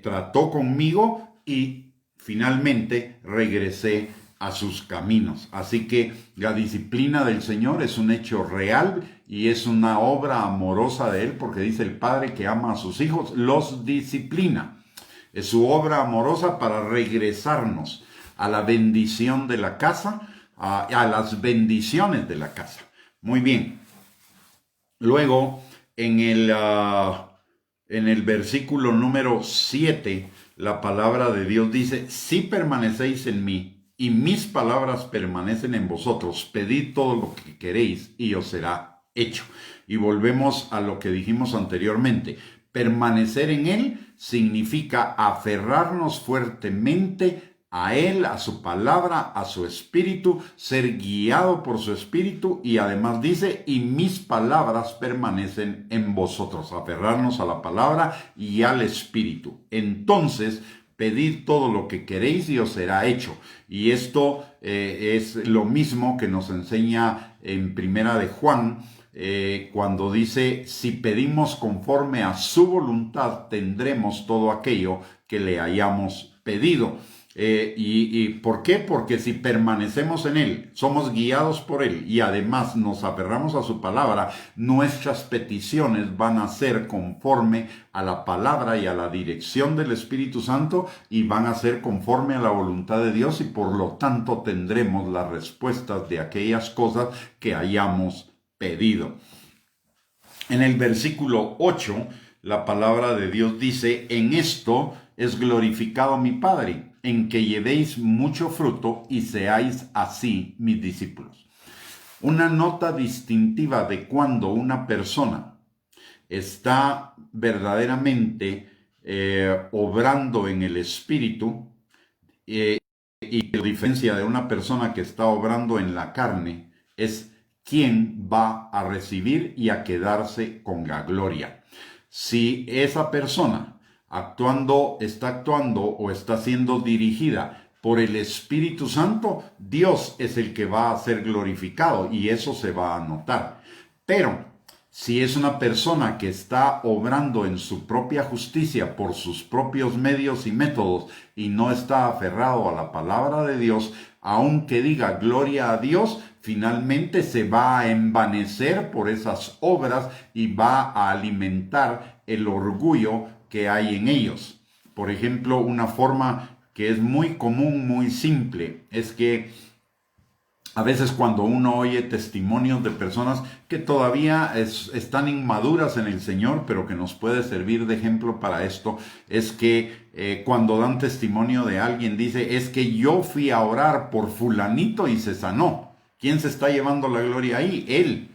trató conmigo y finalmente regresé a sus caminos. Así que la disciplina del Señor es un hecho real y es una obra amorosa de Él, porque dice el Padre que ama a sus hijos, los disciplina. Es su obra amorosa para regresarnos a la bendición de la casa, a las bendiciones de la casa. Muy bien. Luego, en el versículo número 7, la palabra de Dios dice: si permanecéis en mí y mis palabras permanecen en vosotros, pedid todo lo que queréis y os será hecho. Y volvemos a lo que dijimos anteriormente. Permanecer en Él significa aferrarnos fuertemente a Él, a su palabra, a su espíritu, ser guiado por su espíritu, y además dice: y mis palabras permanecen en vosotros. Aferrarnos a la palabra y al espíritu. Entonces, pedid todo lo que queréis y os será hecho. Y esto es lo mismo que nos enseña en Primera de Juan, cuando dice: si pedimos conforme a su voluntad, tendremos todo aquello que le hayamos pedido. ¿Y por qué? Porque si permanecemos en Él, somos guiados por Él y además nos aferramos a su palabra, nuestras peticiones van a ser conforme a la palabra y a la dirección del Espíritu Santo, y van a ser conforme a la voluntad de Dios, y por lo tanto tendremos las respuestas de aquellas cosas que hayamos pedido. En el versículo 8, la palabra de Dios dice: en esto es glorificado mi Padre, en que llevéis mucho fruto y seáis así mis discípulos. Una nota distintiva de cuando una persona está verdaderamente obrando en el Espíritu, y la diferencia de una persona que está obrando en la carne es quién va a recibir y a quedarse con la gloria. Si esa persona está actuando o está siendo dirigida por el Espíritu Santo, Dios es el que va a ser glorificado y eso se va a notar. Pero si es una persona que está obrando en su propia justicia por sus propios medios y métodos y no está aferrado a la palabra de Dios, aunque diga gloria a Dios, finalmente se va a envanecer por esas obras y va a alimentar el orgullo que hay en ellos. Por ejemplo, una forma que es muy común, muy simple, es que a veces cuando uno oye testimonios de personas que todavía están inmaduras en el Señor, pero que nos puede servir de ejemplo para esto, es que cuando dan testimonio de alguien, dice: es que yo fui a orar por fulanito y se sanó. ¿Quién se está llevando la gloria ahí? Él.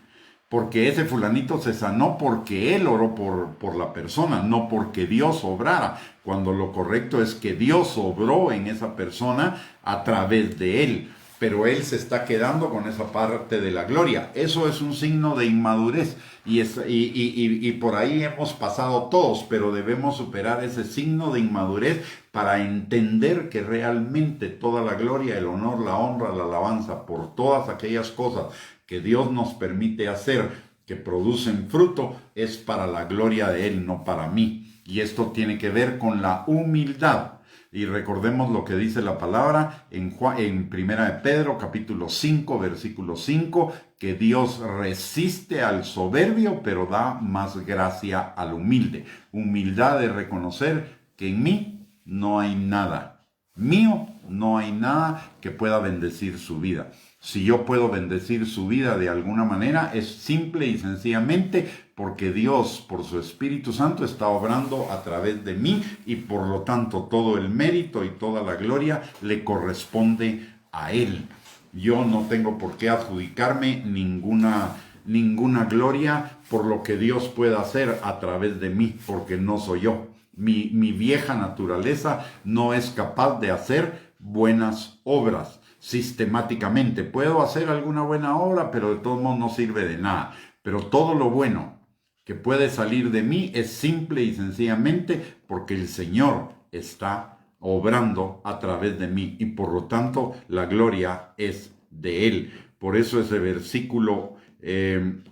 Porque ese fulanito se sanó porque él oró por la persona, no porque Dios obrara, cuando lo correcto es que Dios obró en esa persona a través de él. Pero él se está quedando con esa parte de la gloria. Eso es un signo de inmadurez y por ahí hemos pasado todos, pero debemos superar ese signo de inmadurez para entender que realmente toda la gloria, el honor, la honra, la alabanza por todas aquellas cosas que Dios nos permite hacer, que producen fruto, es para la gloria de Él, no para mí. Y esto tiene que ver con la humildad. Y recordemos lo que dice la palabra en Primera de Pedro, capítulo 5, versículo 5, que Dios resiste al soberbio, pero da más gracia al humilde. Humildad de reconocer que en mí no hay nada mío, no hay nada que pueda bendecir su vida. Si yo puedo bendecir su vida de alguna manera, es simple y sencillamente porque Dios, por su Espíritu Santo, está obrando a través de mí, y por lo tanto todo el mérito y toda la gloria le corresponde a Él. Yo no tengo por qué adjudicarme ninguna ninguna gloria por lo que Dios pueda hacer a través de mí, porque no soy yo. Mi vieja naturaleza no es capaz de hacer buenas obras sistemáticamente. Puedo hacer alguna buena obra, pero de todos modos no sirve de nada. Pero todo lo bueno que puede salir de mí es simple y sencillamente porque el Señor está obrando a través de mí y por lo tanto la gloria es de Él. Por eso ese versículo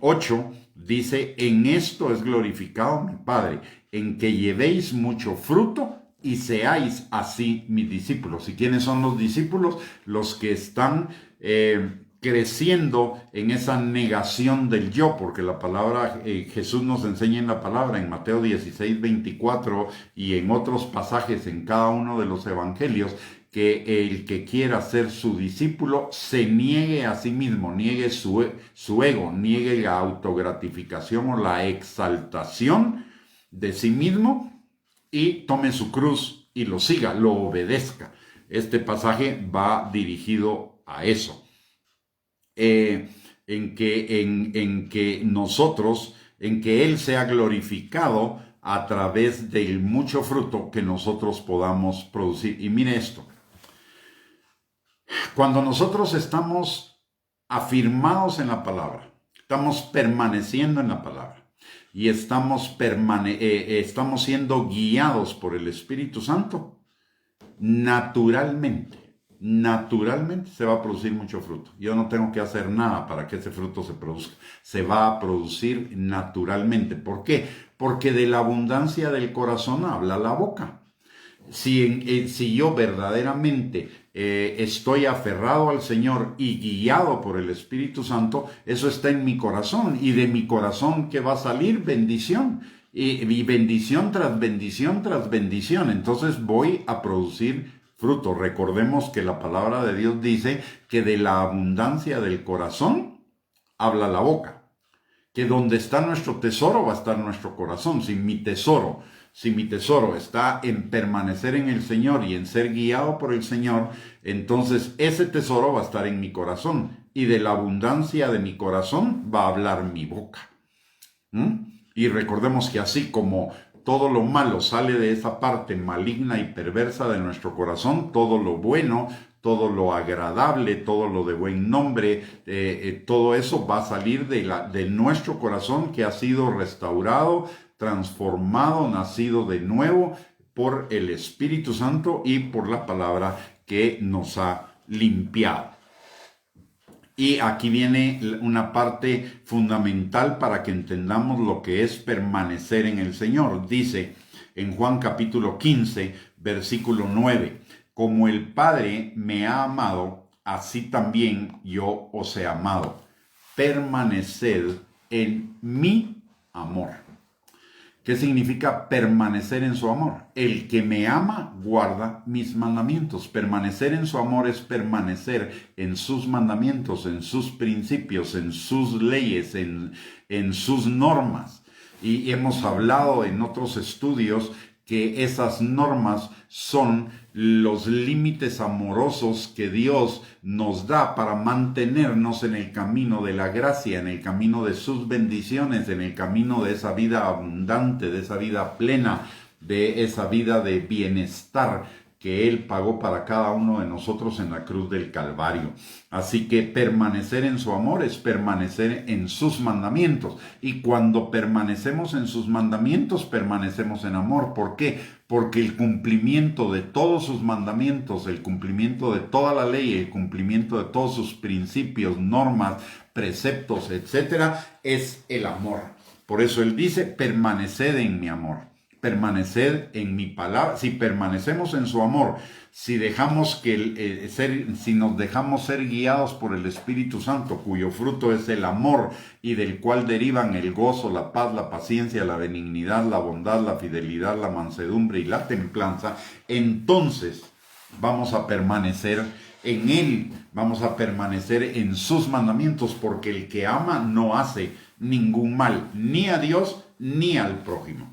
8 dice: en esto es glorificado mi Padre, en que llevéis mucho fruto y seáis así mis discípulos. ¿Y quiénes son los discípulos? Los que están creciendo en esa negación del yo, porque la palabra, Jesús nos enseña en la palabra, en Mateo 16:24 y en otros pasajes en cada uno de los evangelios, que el que quiera ser su discípulo se niegue a sí mismo, niegue su ego, niegue la autogratificación o la exaltación de sí mismo y tome su cruz y lo siga, lo obedezca. Este pasaje va dirigido a eso. En que nosotros, en que Él sea glorificado a través del mucho fruto que nosotros podamos producir. Y mire esto, cuando nosotros estamos afirmados en la palabra, estamos permaneciendo en la palabra y estamos siendo guiados por el Espíritu Santo, naturalmente se va a producir mucho fruto. Yo no tengo que hacer nada para que ese fruto se produzca. Se va a producir naturalmente. ¿Por qué? Porque de la abundancia del corazón habla la boca. Si yo verdaderamente estoy aferrado al Señor y guiado por el Espíritu Santo, eso está en mi corazón. Y de mi corazón, ¿qué va a salir? Bendición. Y bendición tras bendición tras bendición. Entonces voy a producir fruto. Recordemos que la palabra de Dios dice que de la abundancia del corazón habla la boca. Que donde está nuestro tesoro va a estar nuestro corazón. Si mi tesoro está en permanecer en el Señor y en ser guiado por el Señor, entonces ese tesoro va a estar en mi corazón. Y de la abundancia de mi corazón va a hablar mi boca. Y recordemos que así como todo lo malo sale de esa parte maligna y perversa de nuestro corazón, todo lo bueno, todo lo agradable, todo lo de buen nombre, todo eso va a salir de nuestro corazón que ha sido restaurado, transformado, nacido de nuevo por el Espíritu Santo y por la palabra que nos ha limpiado. Y aquí viene una parte fundamental para que entendamos lo que es permanecer en el Señor. Dice en Juan capítulo 15, versículo 9, como el Padre me ha amado, así también yo os he amado. Permaneced en mi amor. ¿Qué significa permanecer en su amor? El que me ama guarda mis mandamientos. Permanecer en su amor es permanecer en sus mandamientos, en sus principios, en sus leyes, en sus normas. Y hemos hablado en otros estudios que esas normas son los límites amorosos que Dios nos da para mantenernos en el camino de la gracia, en el camino de sus bendiciones, en el camino de esa vida abundante, de esa vida plena, de esa vida de bienestar que Él pagó para cada uno de nosotros en la cruz del Calvario. Así que permanecer en su amor es permanecer en sus mandamientos. Y cuando permanecemos en sus mandamientos, permanecemos en amor. ¿Por qué? Porque el cumplimiento de todos sus mandamientos, el cumplimiento de toda la ley, el cumplimiento de todos sus principios, normas, preceptos, etcétera, es el amor. Por eso Él dice, permaneced en mi amor. Permaneced en mi palabra. Si permanecemos en su amor, si nos dejamos ser guiados por el Espíritu Santo, cuyo fruto es el amor y del cual derivan el gozo, la paz, la paciencia, la benignidad, la bondad, la fidelidad, la mansedumbre y la templanza, entonces vamos a permanecer en Él, vamos a permanecer en sus mandamientos, porque el que ama no hace ningún mal, ni a Dios ni al prójimo.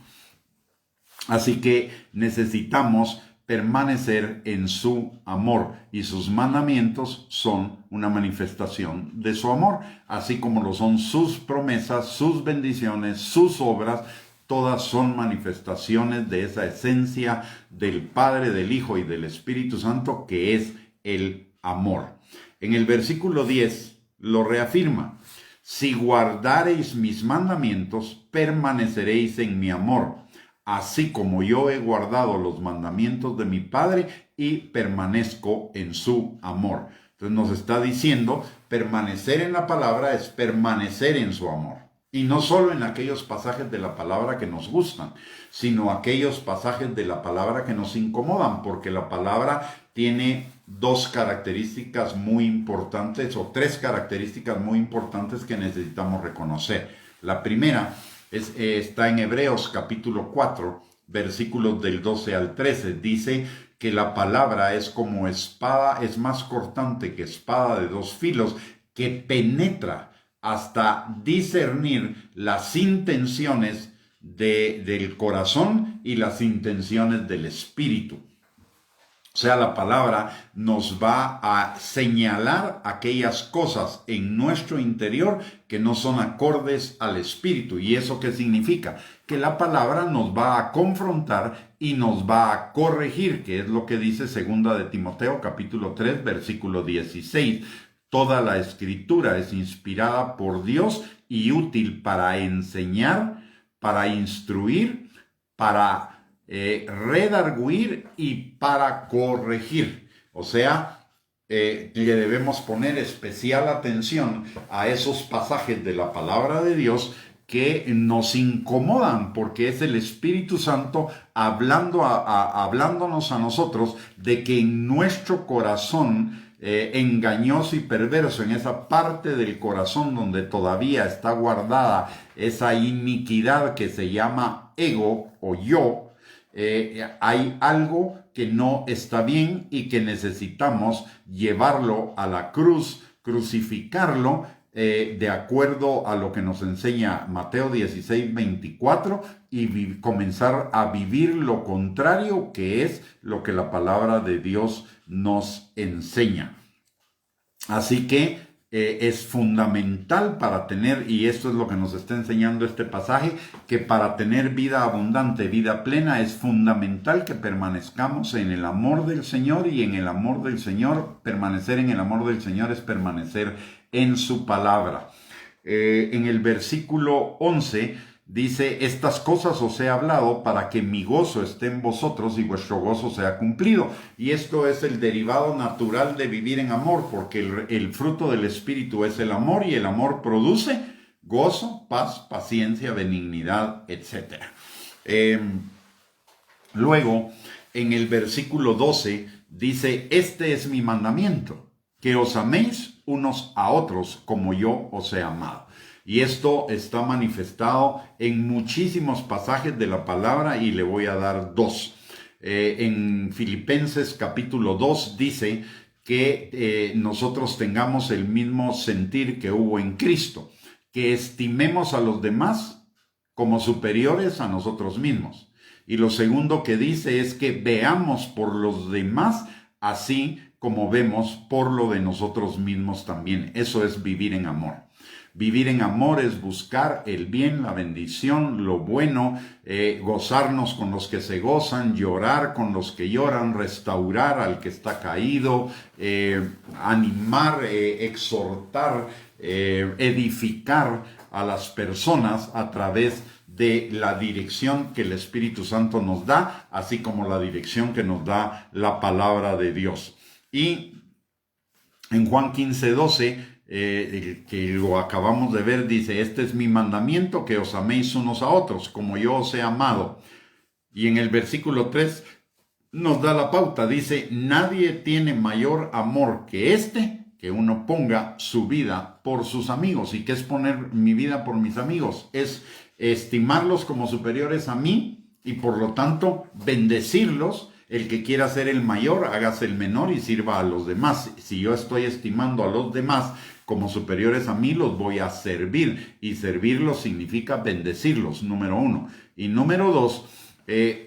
Así que necesitamos permanecer en su amor, y sus mandamientos son una manifestación de su amor, así como lo son sus promesas, sus bendiciones, sus obras. Todas son manifestaciones de esa esencia del Padre, del Hijo y del Espíritu Santo, que es el amor. En el versículo 10 lo reafirma: si guardareis mis mandamientos, permaneceréis en mi amor, así como yo he guardado los mandamientos de mi Padre y permanezco en su amor. Entonces nos está diciendo, permanecer en la palabra es permanecer en su amor. Y no solo en aquellos pasajes de la palabra que nos gustan, sino aquellos pasajes de la palabra que nos incomodan, porque la palabra tiene dos características muy importantes, o tres características muy importantes que necesitamos reconocer. La primera está en Hebreos capítulo 4, versículos del 12 al 13. Dice que la palabra es como espada, es más cortante que espada de dos filos, que penetra hasta discernir las intenciones del corazón y las intenciones del espíritu. O sea, la palabra nos va a señalar aquellas cosas en nuestro interior que no son acordes al espíritu. ¿Y eso qué significa? Que la palabra nos va a confrontar y nos va a corregir, que es lo que dice 2 de Timoteo capítulo 3 versículo 16. Toda la escritura es inspirada por Dios y útil para enseñar, para instruir, para redarguir y para corregir. O sea, le debemos poner especial atención a esos pasajes de la palabra de Dios que nos incomodan, porque es el Espíritu Santo hablándonos a nosotros de que en nuestro corazón engañoso y perverso, en esa parte del corazón donde todavía está guardada esa iniquidad que se llama ego o yo, hay algo que no está bien y que necesitamos llevarlo a la cruz, crucificarlo, de acuerdo a lo que nos enseña Mateo 16, 24, y comenzar a vivir lo contrario, que es lo que la palabra de Dios nos enseña. Así que es fundamental para tener, y esto es lo que nos está enseñando este pasaje, que para tener vida abundante, vida plena, es fundamental que permanezcamos en el amor del Señor, y en el amor del Señor, permanecer en el amor del Señor es permanecer en su palabra. En el versículo 11 dice: estas cosas os he hablado para que mi gozo esté en vosotros y vuestro gozo sea cumplido. Y esto es el derivado natural de vivir en amor, porque el fruto del Espíritu es el amor, y el amor produce gozo, paz, paciencia, benignidad, etc. Luego, en el versículo 12 dice: este es mi mandamiento, que os améis unos a otros como yo os he amado. Y esto está manifestado en muchísimos pasajes de la palabra, y le voy a dar dos. En Filipenses capítulo 2 dice que nosotros tengamos el mismo sentir que hubo en Cristo, que estimemos a los demás como superiores a nosotros mismos. Y lo segundo que dice es que veamos por los demás así como vemos por lo de nosotros mismos también. Eso es vivir en amor. Vivir en amor es buscar el bien, la bendición, lo bueno, gozarnos con los que se gozan, llorar con los que lloran, restaurar al que está caído, animar, exhortar, edificar a las personas a través de la dirección que el Espíritu Santo nos da, así como la dirección que nos da la palabra de Dios. Y en Juan 15, 12, que lo acabamos de ver, dice: este es mi mandamiento, que os améis unos a otros, como yo os he amado. Y en el versículo 3 nos da la pauta, dice: nadie tiene mayor amor que este, que uno ponga su vida por sus amigos. ¿Y qué es poner mi vida por mis amigos? Es estimarlos como superiores a mí, y por lo tanto bendecirlos. El que quiera ser el mayor, hágase el menor y sirva a los demás. Si yo estoy estimando a los demás como superiores a mí, los voy a servir. Y servirlos significa bendecirlos, número 1. Y número 2,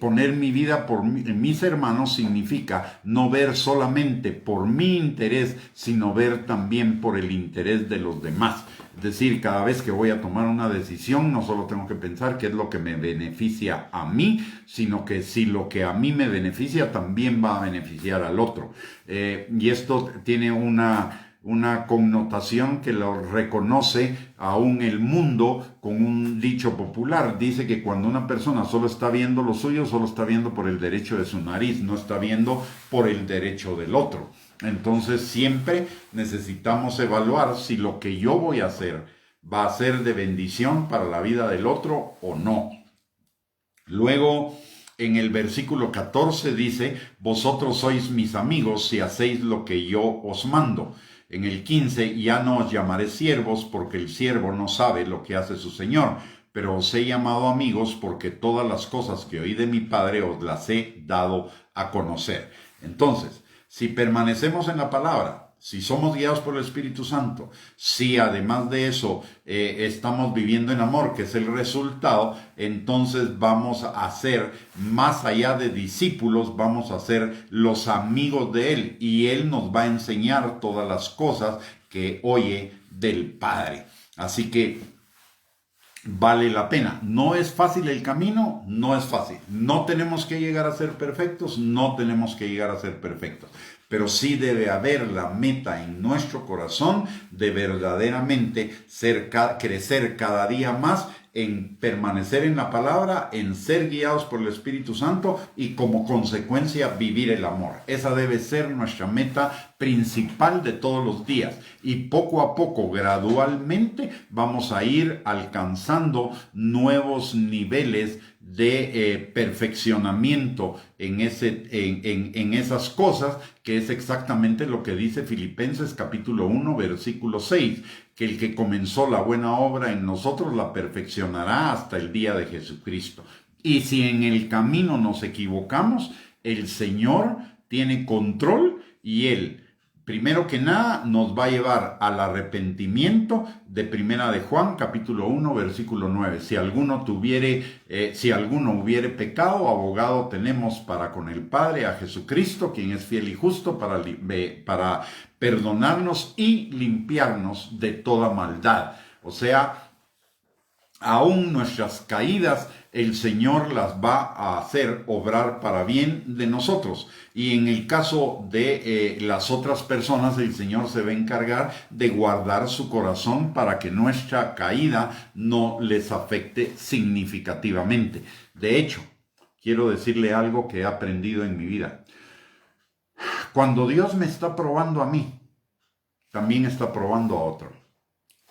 Poner mi vida por mis hermanos significa no ver solamente por mi interés, sino ver también por el interés de los demás. Es decir, cada vez que voy a tomar una decisión, no solo tengo que pensar qué es lo que me beneficia a mí, sino que si lo que a mí me beneficia también va a beneficiar al otro. Y esto tiene una connotación que lo reconoce aún el mundo con un dicho popular. Dice que cuando una persona solo está viendo lo suyo, solo está viendo por el derecho de su nariz, no está viendo por el derecho del otro. Entonces siempre necesitamos evaluar si lo que yo voy a hacer va a ser de bendición para la vida del otro o no. Luego, en el versículo 14 dice, vosotros sois mis amigos si hacéis lo que yo os mando. En el 15, ya no os llamaré siervos porque el siervo no sabe lo que hace su señor, pero os he llamado amigos porque todas las cosas que oí de mi Padre os las he dado a conocer. Entonces, si permanecemos en la palabra, si somos guiados por el Espíritu Santo, si además de eso estamos viviendo en amor, que es el resultado, entonces vamos a ser, más allá de discípulos, vamos a ser los amigos de Él y Él nos va a enseñar todas las cosas que oye del Padre. Así que vale la pena. ¿No es fácil el camino? No es fácil. ¿No tenemos que llegar a ser perfectos? No tenemos que llegar a ser perfectos. Pero sí debe haber la meta en nuestro corazón de verdaderamente crecer cada día más en permanecer en la palabra, en ser guiados por el Espíritu Santo y como consecuencia vivir el amor. Esa debe ser nuestra meta principal de todos los días. Y poco a poco, gradualmente, vamos a ir alcanzando nuevos niveles de perfeccionamiento en esas cosas, que es exactamente lo que dice Filipenses capítulo 1, versículo 6, que el que comenzó la buena obra en nosotros la perfeccionará hasta el día de Jesucristo. Y si en el camino nos equivocamos, el Señor tiene control y Él, primero que nada, nos va a llevar al arrepentimiento de Primera de Juan, capítulo 1, versículo 9. Si alguno hubiere pecado, abogado tenemos para con el Padre, a Jesucristo, quien es fiel y justo para perdonarnos y limpiarnos de toda maldad. O sea, aún nuestras caídas, el Señor las va a hacer obrar para bien de nosotros. Y en el caso de las otras personas, el Señor se va a encargar de guardar su corazón para que nuestra caída no les afecte significativamente. De hecho, quiero decirle algo que he aprendido en mi vida. Cuando Dios me está probando a mí, también está probando a otro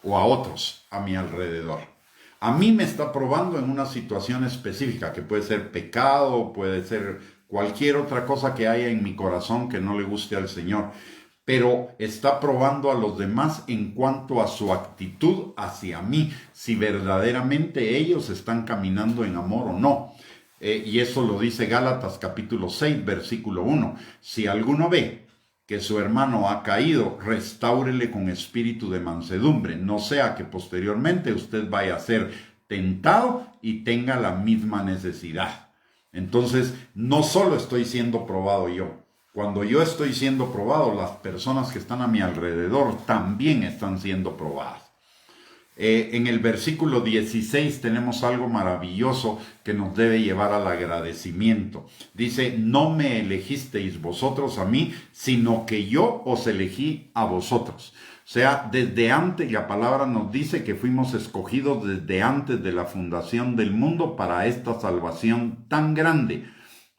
o a otros a mi alrededor. A mí me está probando en una situación específica, que puede ser pecado, puede ser cualquier otra cosa que haya en mi corazón que no le guste al Señor. Pero está probando a los demás en cuanto a su actitud hacia mí, si verdaderamente ellos están caminando en amor o no. Y eso lo dice Gálatas capítulo 6, versículo 1. Si alguno ve que su hermano ha caído, restáurele con espíritu de mansedumbre, no sea que posteriormente usted vaya a ser tentado y tenga la misma necesidad. Entonces, no solo estoy siendo probado yo. Cuando yo estoy siendo probado, las personas que están a mi alrededor también están siendo probadas. En el versículo 16 tenemos algo maravilloso que nos debe llevar al agradecimiento. Dice, no me elegisteis vosotros a mí, sino que yo os elegí a vosotros. O sea, desde antes, la palabra nos dice que fuimos escogidos desde antes de la fundación del mundo para esta salvación tan grande.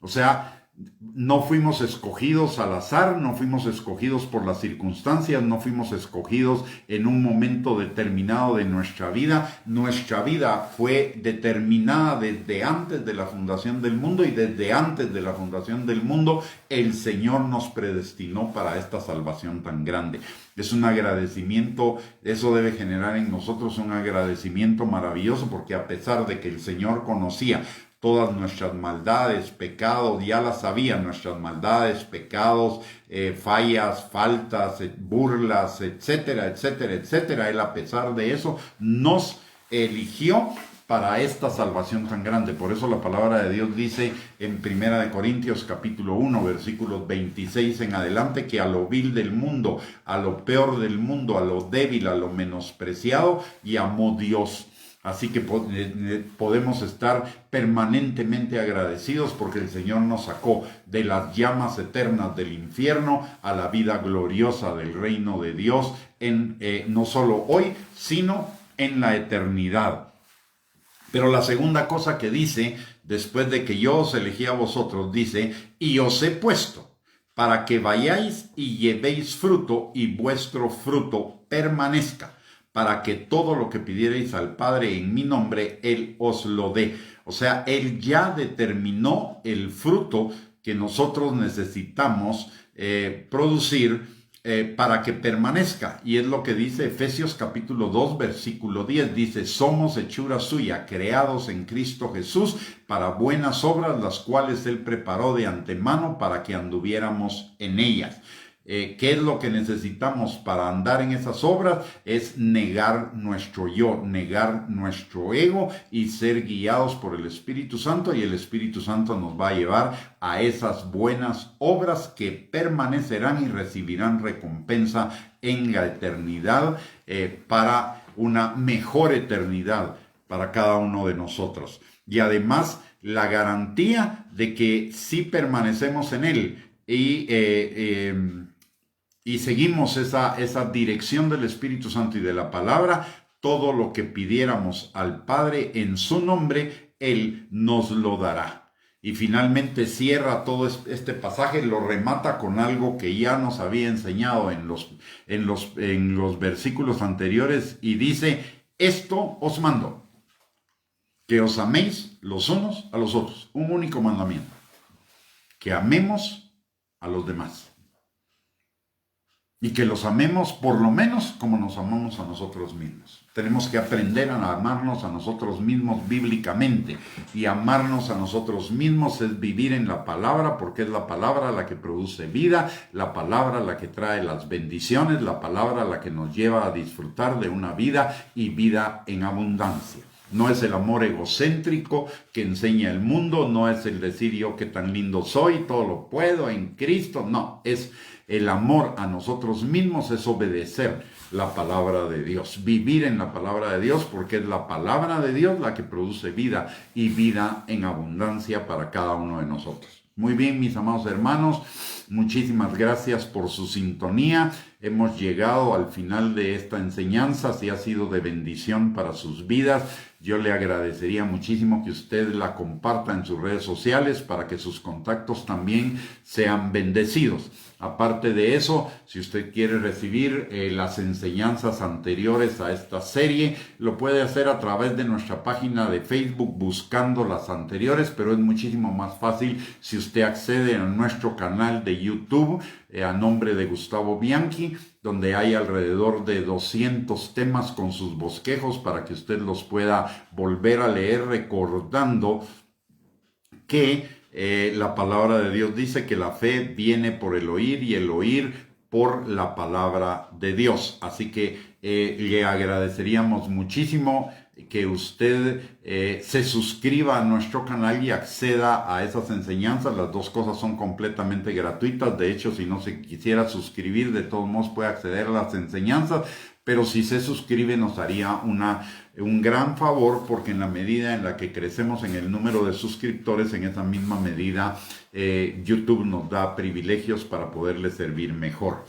O sea, no fuimos escogidos al azar, no fuimos escogidos por las circunstancias, no fuimos escogidos en un momento determinado de nuestra vida. Nuestra vida fue determinada desde antes de la fundación del mundo, y desde antes de la fundación del mundo el Señor nos predestinó para esta salvación tan grande. Es un agradecimiento, eso debe generar en nosotros un agradecimiento maravilloso, porque a pesar de que el Señor conocía todas nuestras maldades, pecados, ya las sabía, nuestras maldades, pecados, fallas, faltas, burlas, etcétera, etcétera, etcétera. Él, a pesar de eso, nos eligió para esta salvación tan grande. Por eso la palabra de Dios dice en 1 Corintios capítulo 1, versículos 26 en adelante, que a lo vil del mundo, a lo peor del mundo, a lo débil, a lo menospreciado, llamó Dios. Así que podemos estar permanentemente agradecidos porque el Señor nos sacó de las llamas eternas del infierno a la vida gloriosa del reino de Dios, no solo hoy, sino en la eternidad. Pero la segunda cosa que dice, después de que yo os elegí a vosotros, dice, y os he puesto para que vayáis y llevéis fruto y vuestro fruto permanezca, para que todo lo que pidierais al Padre en mi nombre, Él os lo dé. O sea, Él ya determinó el fruto que nosotros necesitamos producir para que permanezca. Y es lo que dice Efesios capítulo 2, versículo 10. Dice, somos hechura suya, creados en Cristo Jesús, para buenas obras, las cuales Él preparó de antemano para que anduviéramos en ellas. ¿Qué es lo que necesitamos para andar en esas obras? Es negar nuestro yo, negar nuestro ego y ser guiados por el Espíritu Santo, y el Espíritu Santo nos va a llevar a esas buenas obras que permanecerán y recibirán recompensa en la eternidad, para una mejor eternidad para cada uno de nosotros. Y además la garantía de que si permanecemos en Él y seguimos esa dirección del Espíritu Santo y de la palabra, todo lo que pidiéramos al Padre en su nombre, Él nos lo dará. Y finalmente cierra todo este pasaje, lo remata con algo que ya nos había enseñado en los versículos anteriores, y dice, esto os mando, que os améis los unos a los otros. Un único mandamiento, que amemos a los demás. Y que los amemos por lo menos como nos amamos a nosotros mismos. Tenemos que aprender a amarnos a nosotros mismos bíblicamente. Y amarnos a nosotros mismos es vivir en la palabra, porque es la palabra la que produce vida, la palabra la que trae las bendiciones, la palabra la que nos lleva a disfrutar de una vida y vida en abundancia. No es el amor egocéntrico que enseña el mundo, no es el decir yo qué tan lindo soy, todo lo puedo en Cristo, no, es el amor a nosotros mismos, es obedecer la palabra de Dios, vivir en la palabra de Dios, porque es la palabra de Dios la que produce vida y vida en abundancia para cada uno de nosotros. Muy bien, mis amados hermanos, muchísimas gracias por su sintonía. Hemos llegado al final de esta enseñanza. Si ha sido de bendición para sus vidas, yo le agradecería muchísimo que usted la comparta en sus redes sociales para que sus contactos también sean bendecidos. Aparte de eso, si usted quiere recibir las enseñanzas anteriores a esta serie, lo puede hacer a través de nuestra página de Facebook buscando las anteriores, pero es muchísimo más fácil si usted accede a nuestro canal de YouTube a nombre de Gustavo Bianchi, donde hay alrededor de 200 temas con sus bosquejos para que usted los pueda volver a leer, recordando que la palabra de Dios dice que la fe viene por el oír y el oír por la palabra de Dios. Así que le agradeceríamos muchísimo que usted se suscriba a nuestro canal y acceda a esas enseñanzas. Las dos cosas son completamente gratuitas. De hecho, si no se quisiera suscribir, de todos modos puede acceder a las enseñanzas. Pero si se suscribe nos haría un gran favor, porque en la medida en la que crecemos en el número de suscriptores, en esa misma medida YouTube nos da privilegios para poderle servir mejor.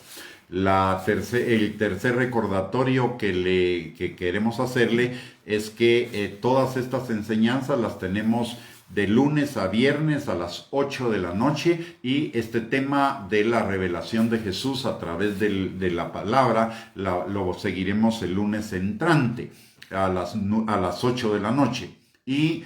El tercer recordatorio que queremos hacerle es que todas estas enseñanzas las tenemos de lunes a viernes a las 8 de la noche, y este tema de la revelación de Jesús a través de la palabra lo seguiremos el lunes entrante a las 8 de la noche. Y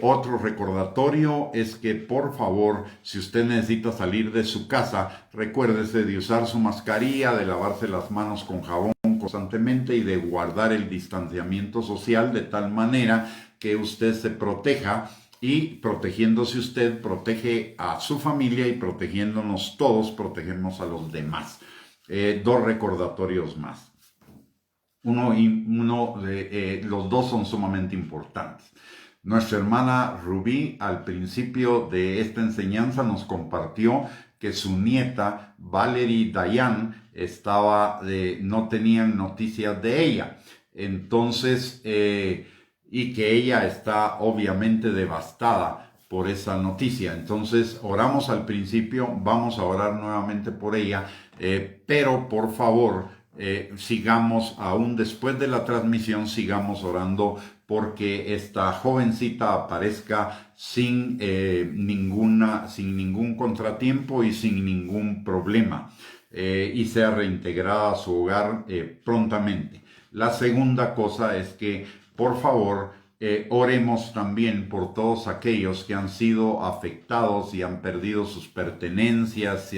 otro recordatorio es que, por favor, si usted necesita salir de su casa, recuérdese de usar su mascarilla, de lavarse las manos con jabón constantemente y de guardar el distanciamiento social, de tal manera que usted se proteja, y protegiéndose usted, protege a su familia, y protegiéndonos todos, protegemos a los demás. Dos recordatorios más. los dos son sumamente importantes. Nuestra hermana Rubí al principio de esta enseñanza nos compartió que su nieta Valerie Dayan no tenían noticias de ella. Entonces, y que ella está obviamente devastada por esa noticia. Entonces, oramos al principio, vamos a orar nuevamente por ella, pero por favor, sigamos, aún después de la transmisión, sigamos orando porque esta jovencita aparezca sin ningún contratiempo y sin ningún problema, y sea reintegrada a su hogar prontamente. La segunda cosa es que, por favor, oremos también por todos aquellos que han sido afectados y han perdido sus pertenencias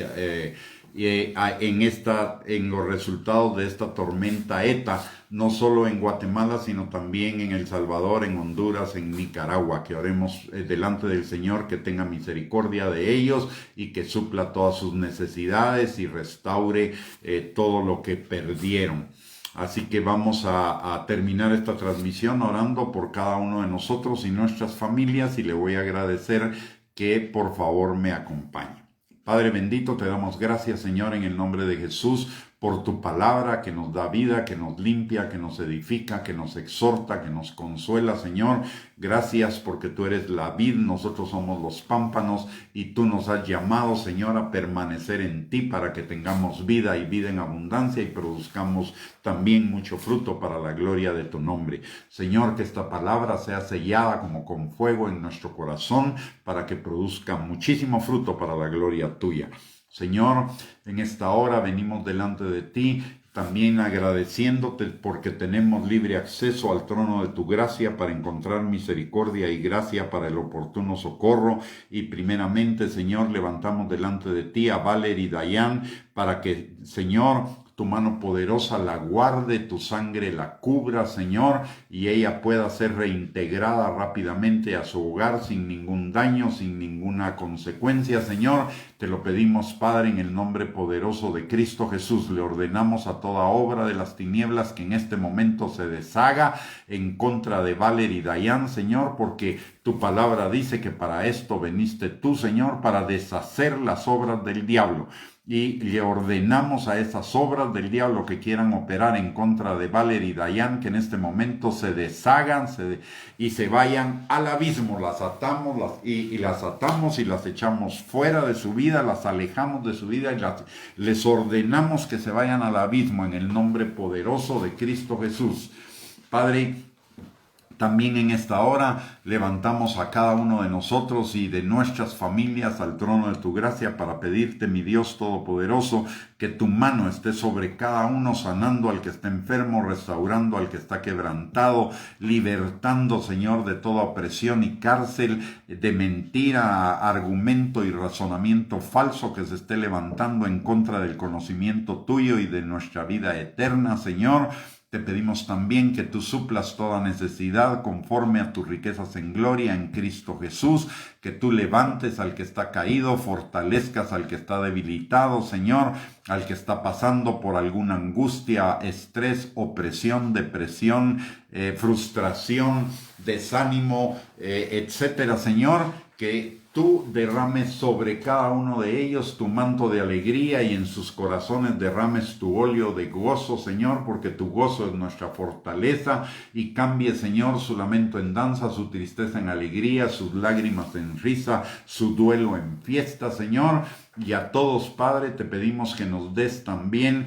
en los resultados de esta tormenta ETA, no solo en Guatemala, sino también en El Salvador, en Honduras, en Nicaragua. Que oremos delante del Señor, que tenga misericordia de ellos y que supla todas sus necesidades y restaure todo lo que perdieron. Así que vamos a terminar esta transmisión orando por cada uno de nosotros y nuestras familias, y le voy a agradecer que por favor me acompañe. Padre bendito, te damos gracias, Señor, en el nombre de Jesús, por tu palabra que nos da vida, que nos limpia, que nos edifica, que nos exhorta, que nos consuela, Señor. Gracias porque tú eres la vid, nosotros somos los pámpanos, y tú nos has llamado, Señor, a permanecer en ti para que tengamos vida y vida en abundancia y produzcamos también mucho fruto para la gloria de tu nombre. Señor, que esta palabra sea sellada como con fuego en nuestro corazón para que produzca muchísimo fruto para la gloria tuya. Señor, en esta hora venimos delante de ti, también agradeciéndote porque tenemos libre acceso al trono de tu gracia para encontrar misericordia y gracia para el oportuno socorro. Y primeramente, Señor, levantamos delante de ti a Valerie Dayan para que, Señor, tu mano poderosa la guarde, tu sangre la cubra, Señor, y ella pueda ser reintegrada rápidamente a su hogar sin ningún daño, sin ninguna consecuencia, Señor. Te lo pedimos, Padre, en el nombre poderoso de Cristo Jesús. Le ordenamos a toda obra de las tinieblas que en este momento se deshaga en contra de Valerie Dayan, Señor, porque tu palabra dice que para esto veniste tú, Señor, para deshacer las obras del diablo. Y le ordenamos a esas obras del diablo que quieran operar en contra de Valerie Dayan, que en este momento se deshagan y se vayan al abismo. Las atamos y las echamos fuera de su vida, las alejamos de su vida y les ordenamos que se vayan al abismo en el nombre poderoso de Cristo Jesús. Padre, también en esta hora levantamos a cada uno de nosotros y de nuestras familias al trono de tu gracia para pedirte, mi Dios Todopoderoso, que tu mano esté sobre cada uno, sanando al que está enfermo, restaurando al que está quebrantado, libertando, Señor, de toda opresión y cárcel, de mentira, argumento y razonamiento falso que se esté levantando en contra del conocimiento tuyo y de nuestra vida eterna, Señor. Te pedimos también que tú suplas toda necesidad conforme a tus riquezas en gloria en Cristo Jesús, que tú levantes al que está caído, fortalezcas al que está debilitado, Señor, al que está pasando por alguna angustia, estrés, opresión, depresión, frustración, desánimo, etcétera, Señor, que tú derrames sobre cada uno de ellos tu manto de alegría y en sus corazones derrames tu óleo de gozo, Señor, porque tu gozo es nuestra fortaleza, y cambie, Señor, su lamento en danza, su tristeza en alegría, sus lágrimas en risa, su duelo en fiesta, Señor. Y a todos, Padre, te pedimos que nos des también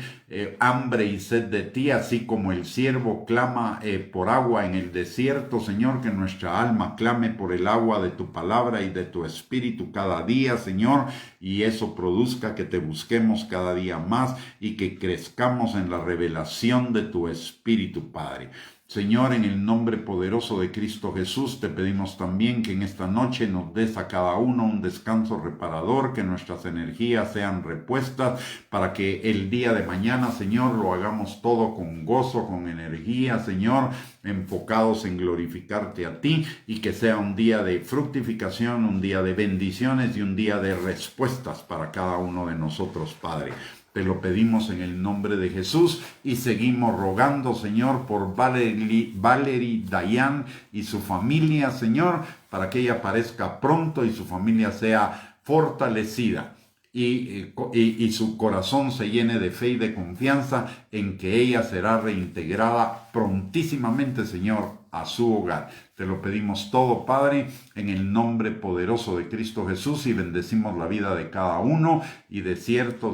hambre y sed de ti, así como el siervo clama por agua en el desierto, Señor, que nuestra alma clame por el agua de tu palabra y de tu espíritu cada día, Señor, y eso produzca que te busquemos cada día más y que crezcamos en la revelación de tu espíritu, Padre. Señor, en el nombre poderoso de Cristo Jesús, te pedimos también que en esta noche nos des a cada uno un descanso reparador, que nuestras energías sean repuestas para que el día de mañana, Señor, lo hagamos todo con gozo, con energía, Señor, enfocados en glorificarte a ti, y que sea un día de fructificación, un día de bendiciones y un día de respuestas para cada uno de nosotros, Padre. Te lo pedimos en el nombre de Jesús y seguimos rogando, Señor, por Valerie Dayan y su familia, Señor, para que ella aparezca pronto y su familia sea fortalecida. Y su corazón se llene de fe y de confianza en que ella será reintegrada prontísimamente, Señor, a su hogar. Te lo pedimos todo, Padre, en el nombre poderoso de Cristo Jesús, y bendecimos la vida de cada uno, y de cierto,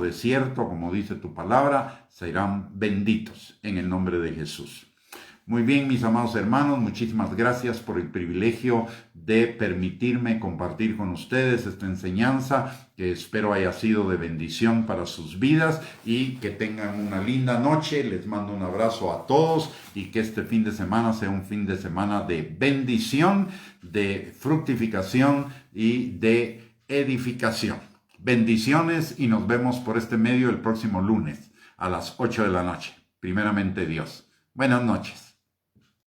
como dice tu palabra, serán benditos en el nombre de Jesús. Muy bien, mis amados hermanos, muchísimas gracias por el privilegio de permitirme compartir con ustedes esta enseñanza, que espero haya sido de bendición para sus vidas, y que tengan una linda noche. Les mando un abrazo a todos, y que este fin de semana sea un fin de semana de bendición, de fructificación y de edificación. Bendiciones, y nos vemos por este medio el próximo lunes a las 8 de la noche. Primeramente Dios. Buenas noches.